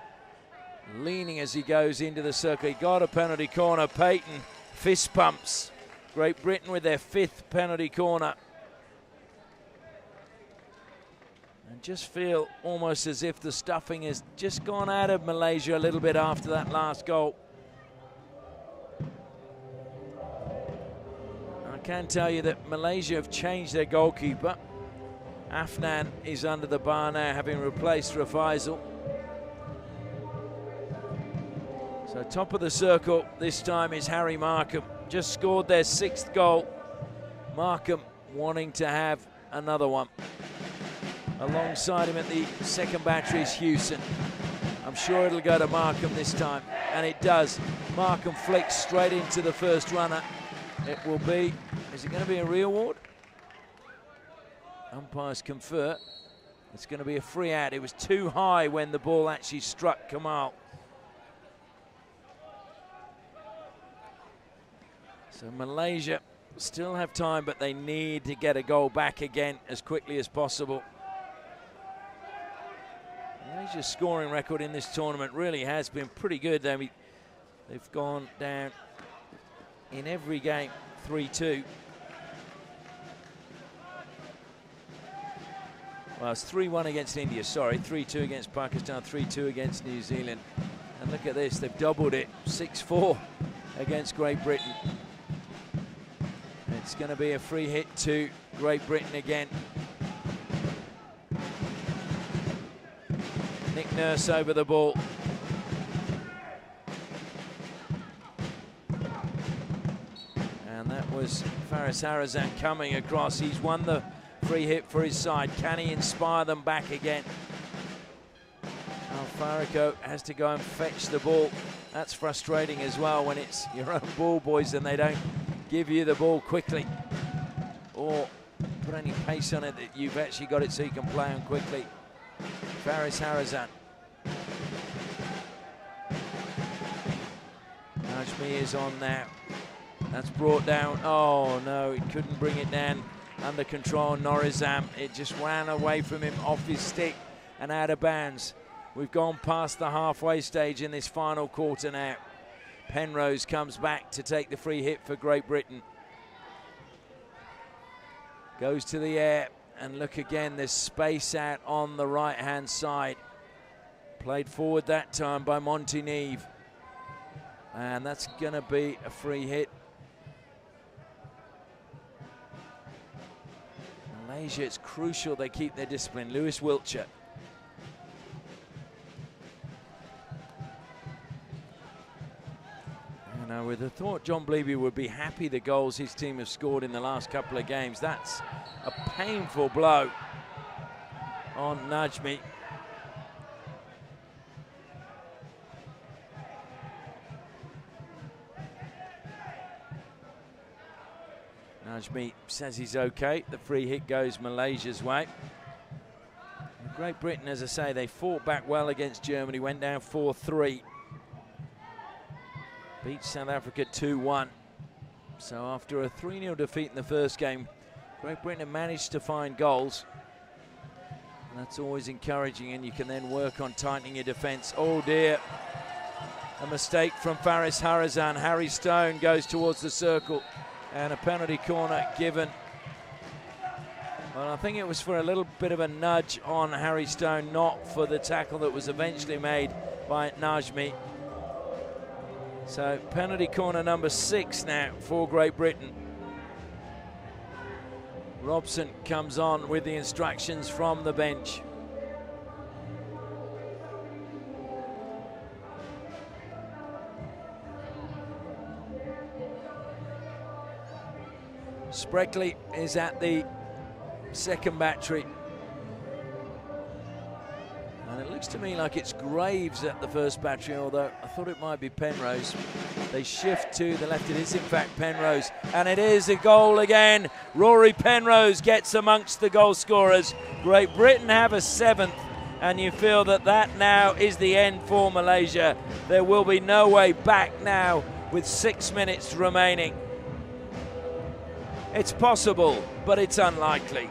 Speaker 1: Leaning as he goes into the circle. He got a penalty corner. Payton fist pumps. Great Britain with their 5th penalty corner. And just feel almost as if the stuffing has just gone out of Malaysia a little bit after that last goal. I can tell you that Malaysia have changed their goalkeeper. Afnan is under the bar now, having replaced Rafaisal. So top of the circle this time is Harry Markham. Just scored their 6th goal. Markham wanting to have another one. Alongside him at the second battery is Hewson. I'm sure it'll go to Markham this time, and it does. Markham flicks straight into the first runner. It will be, is it going to be a re-award? Umpires confer. It's going to be a free out. It was too high when the ball actually struck Kamal. So Malaysia still have time, but they need to get a goal back again as quickly as possible. Malaysia's scoring record in this tournament really has been pretty good. I mean, they've gone down in every game 3-2. Well, it's 3-1 against India, sorry, 3-2 against Pakistan, 3-2 against New Zealand. And look at this, they've doubled it, 6-4 against Great Britain. It's going to be a free hit to Great Britain again. Nick Nurse over the ball. And that was Faris Harazan coming across. He's won the free hit for his side. Can he inspire them back again? Al-Fariko has to go and fetch the ball. That's frustrating as well when it's your own ball, boys, and they don't give you the ball quickly or put any pace on it that you've actually got it so you can play on quickly. Faris Harazan. Najmi is on now. That's brought down. Oh no, he couldn't bring it down under control. Norizam, it just ran away from him off his stick and out of bounds. We've gone past the halfway stage in this final quarter now. Penrose comes back to take the free hit for Great Britain. Goes to the air, and look again, there's space out on the right-hand side. Played forward that time by Montenegro. And that's going to be a free hit. Malaysia, it's crucial they keep their discipline. Lewis Wiltshire. I would have thought John Bleeby would be happy the goals his team have scored in the last couple of games. That's a painful blow on Najmi. Najmi says he's okay. The free hit goes Malaysia's way. Great Britain, as I say, they fought back well against Germany, went down 4-3. Beat South Africa 2-1. So after a 3-0 defeat in the first game, Great Britain managed to find goals. And that's always encouraging, and you can then work on tightening your defence. Oh dear, a mistake from Faris Harazan. Harry Stone goes towards the circle, and a penalty corner given. Well, I think it was for a little bit of a nudge on Harry Stone, not for the tackle that was eventually made by Najmi. So penalty corner number 6 now for Great Britain. Robson comes on with the instructions from the bench. Spreckley is at the second battery. And it looks to me like it's Graves at the first battery, although I thought it might be Penrose. They shift to the left. It is, in fact, Penrose. And it is a goal again. Rory Penrose gets amongst the goal scorers. Great Britain have a 7th, and you feel that that now is the end for Malaysia. There will be no way back now with 6 minutes remaining. It's possible, but it's unlikely.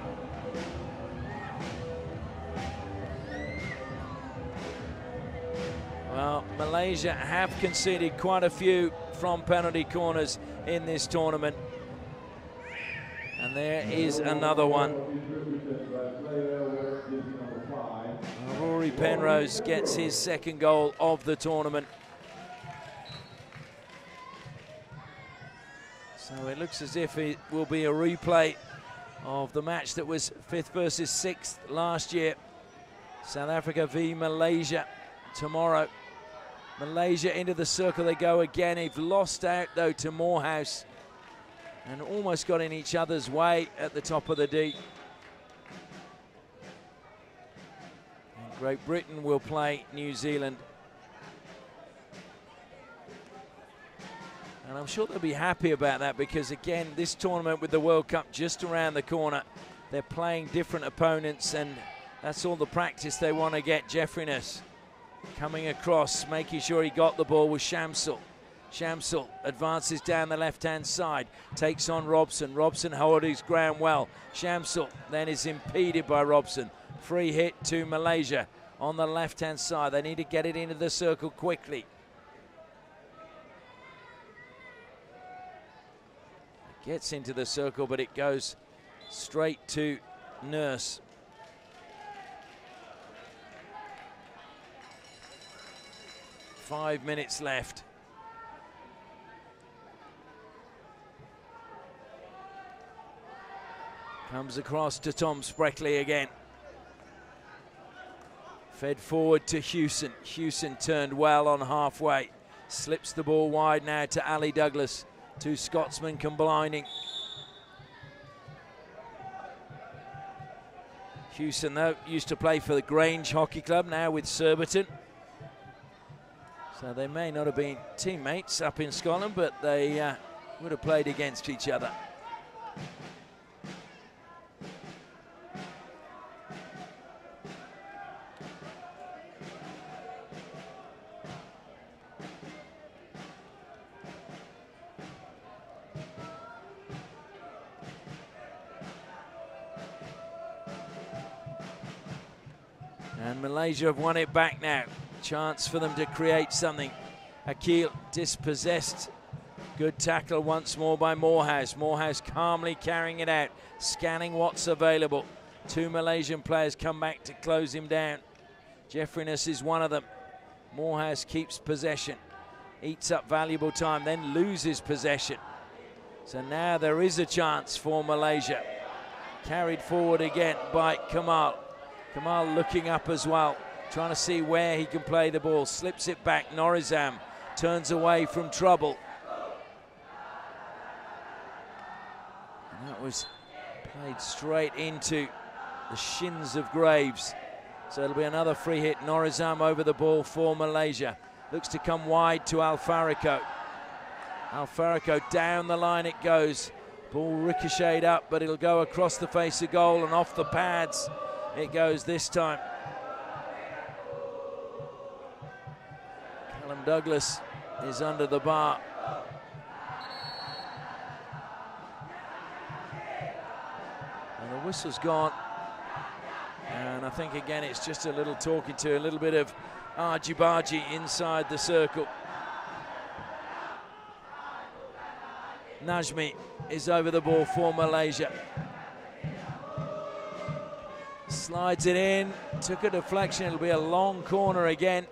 Speaker 1: Well, Malaysia have conceded quite a few from penalty corners in this tournament. And there is another one. Rory Penrose gets his second goal of the tournament. So it looks as if it will be a replay of the match that was 5th versus 6th last year. South Africa v Malaysia tomorrow. Malaysia into the circle they go again. They've lost out though to Morehouse and almost got in each other's way at the top of the D. And Great Britain will play New Zealand. And I'm sure they'll be happy about that, because again, this tournament with the World Cup just around the corner, they're playing different opponents, and that's all the practice they want to get. Jeffriness coming across, making sure he got the ball with Shamsul. Shamsul advances down the left-hand side, takes on Robson. Robson holds his ground well. Shamsul then is impeded by Robson. Free hit to Malaysia on the left-hand side. They need to get it into the circle quickly. Gets into the circle, but it goes straight to Nurse. Five minutes left. Comes across to Tom Spreckley again. Fed forward to Hewson. Hewson turned well on halfway. Slips the ball wide now to Ali Douglas. Two Scotsmen combining. Hewson, though, used to play for the Grange Hockey Club, now with Surbiton. So they may not have been teammates up in Scotland, but they would have played against each other. And Malaysia have won it back now. Chance for them to create something. Akil dispossessed. Good tackle once more by Morehouse. Morehouse calmly carrying it out, scanning what's available. 2 Malaysian players come back to close him down. Jeffriness is one of them. Morehouse keeps possession, eats up valuable time, then loses possession. So now there is a chance for Malaysia. Carried forward again by Kamal. Kamal looking up as well, trying to see where he can play the ball. Slips it back. Norizam turns away from trouble. And that was played straight into the shins of Graves. So it'll be another free hit. Norizam over the ball for Malaysia. Looks to come wide to Alfarico. Alfarico down the line it goes. Ball ricocheted up, but it'll go across the face of goal and off the pads it goes this time. Callum Douglas is under the bar. And the whistle's gone. And I think again it's just a little talking to, a little bit of argy-bargy inside the circle. Najmi is over the ball for Malaysia. Slides it in, took a deflection, it'll be a long corner again.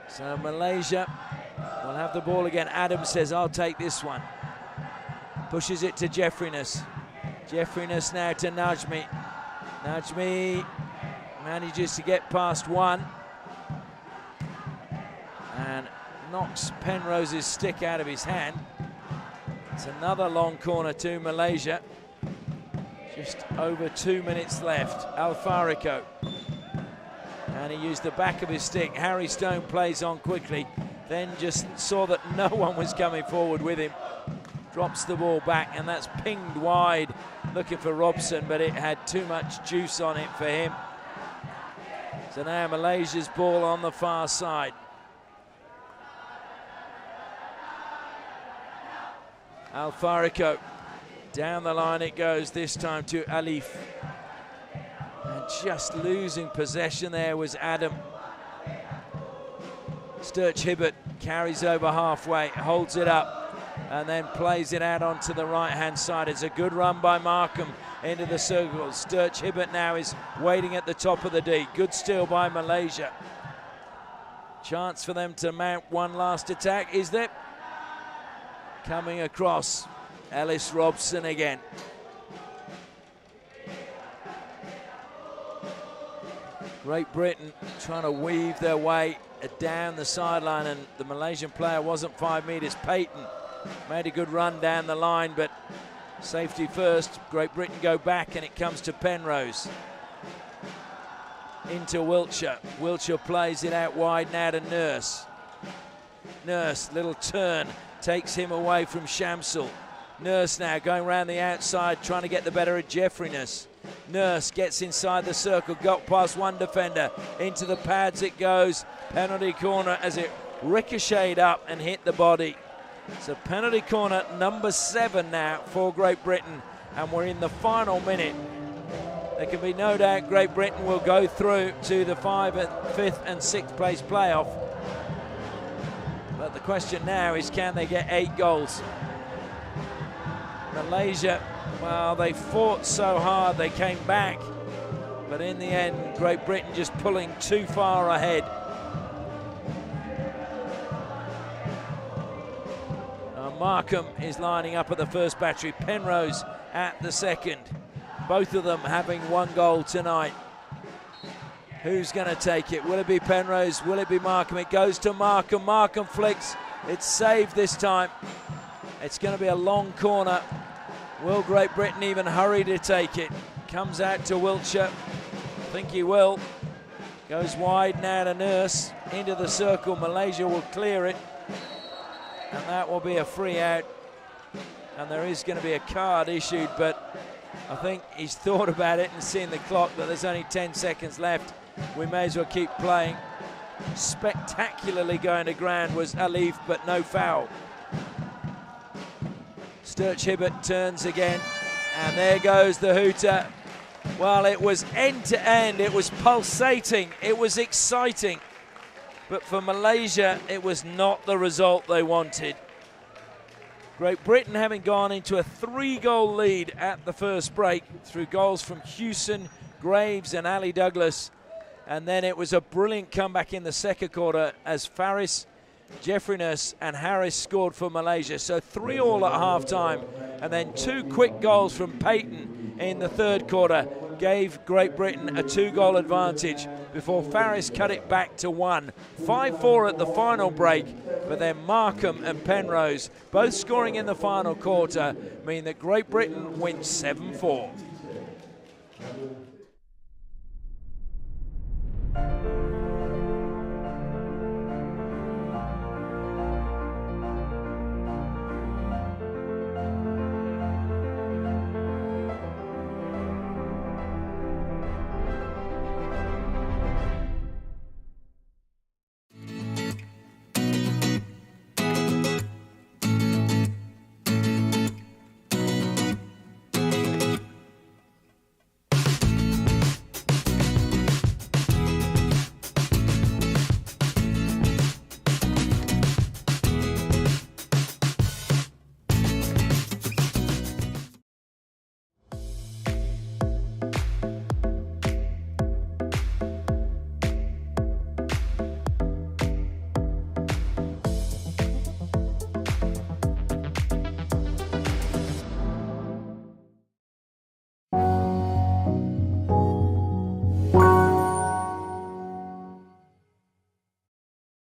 Speaker 1: So Malaysia will have the ball again. Adams says, I'll take this one. Pushes it to Jeffriness. Jeffriness now to Najmi. Najmi manages to get past one. And knocks Penrose's stick out of his hand. It's another long corner to Malaysia. Just over 2 minutes left. Alfarico. And he used the back of his stick. Harry Stone plays on quickly. Then just saw that no one was coming forward with him. Drops the ball back, and that's pinged wide. Looking for Robson, but it had too much juice on it for him. So now Malaysia's ball on the far side. Alfarico, down the line it goes, this time to Alif. And just losing possession there was Adam. Sturch Hibbert carries over halfway, holds it up, and then plays it out onto the right-hand side. It's a good run by Markham into the circle. Sturch Hibbert now is waiting at the top of the D. Good steal by Malaysia. Chance for them to mount one last attack, is there? Coming across, Ellis Robson again. Great Britain trying to weave their way down the sideline, and the Malaysian player wasn't 5 meters. Payton made a good run down the line, but safety first. Great Britain go back, and it comes to Penrose. Into Wiltshire. Wiltshire plays it out wide now to Nurse. Nurse, little turn, takes him away from Shamsul. Nurse now going around the outside, trying to get the better of Jeffriness. Nurse gets inside the circle, got past one defender. Into the pads it goes. Penalty corner as it ricocheted up and hit the body. So penalty corner number 7 now for Great Britain, and we're in the final minute. There can be no doubt Great Britain will go through to the 5th and 6th place playoff. But the question now is, can they get 8 goals? Malaysia, well, they fought so hard, they came back. But in the end, Great Britain just pulling too far ahead. Markham is lining up at the first battery. Penrose at the second. Both of them having 1 goal tonight. Who's going to take it? Will it be Penrose? Will it be Markham? It goes to Markham. Markham flicks. It's saved this time. It's going to be a long corner. Will Great Britain even hurry to take it? Comes out to Wiltshire. I think he will. Goes wide now to Nurse. Into the circle. Malaysia will clear it. And that will be a free out. And there is going to be a card issued, but I think he's thought about it and seen the clock that there's only 10 seconds left. We may as well keep playing. Spectacularly going to ground was Alif, but no foul. Sturch Hibbert turns again, and there goes the hooter. Well, it was end to end, it was pulsating, it was exciting. But for Malaysia, it was not the result they wanted. Great Britain having gone into a 3-goal lead at the first break through goals from Hewson, Graves and Ali Douglas. And then it was a brilliant comeback in the second quarter as Faris, Jeffrinus and Harris scored for Malaysia. So 3-3 at half-time, and then 2 quick goals from Peyton in the third quarter gave Great Britain a 2-goal advantage before Faris cut it back to 1. 5-4 at the final break, but then Markham and Penrose both scoring in the final quarter mean that Great Britain wins 7-4.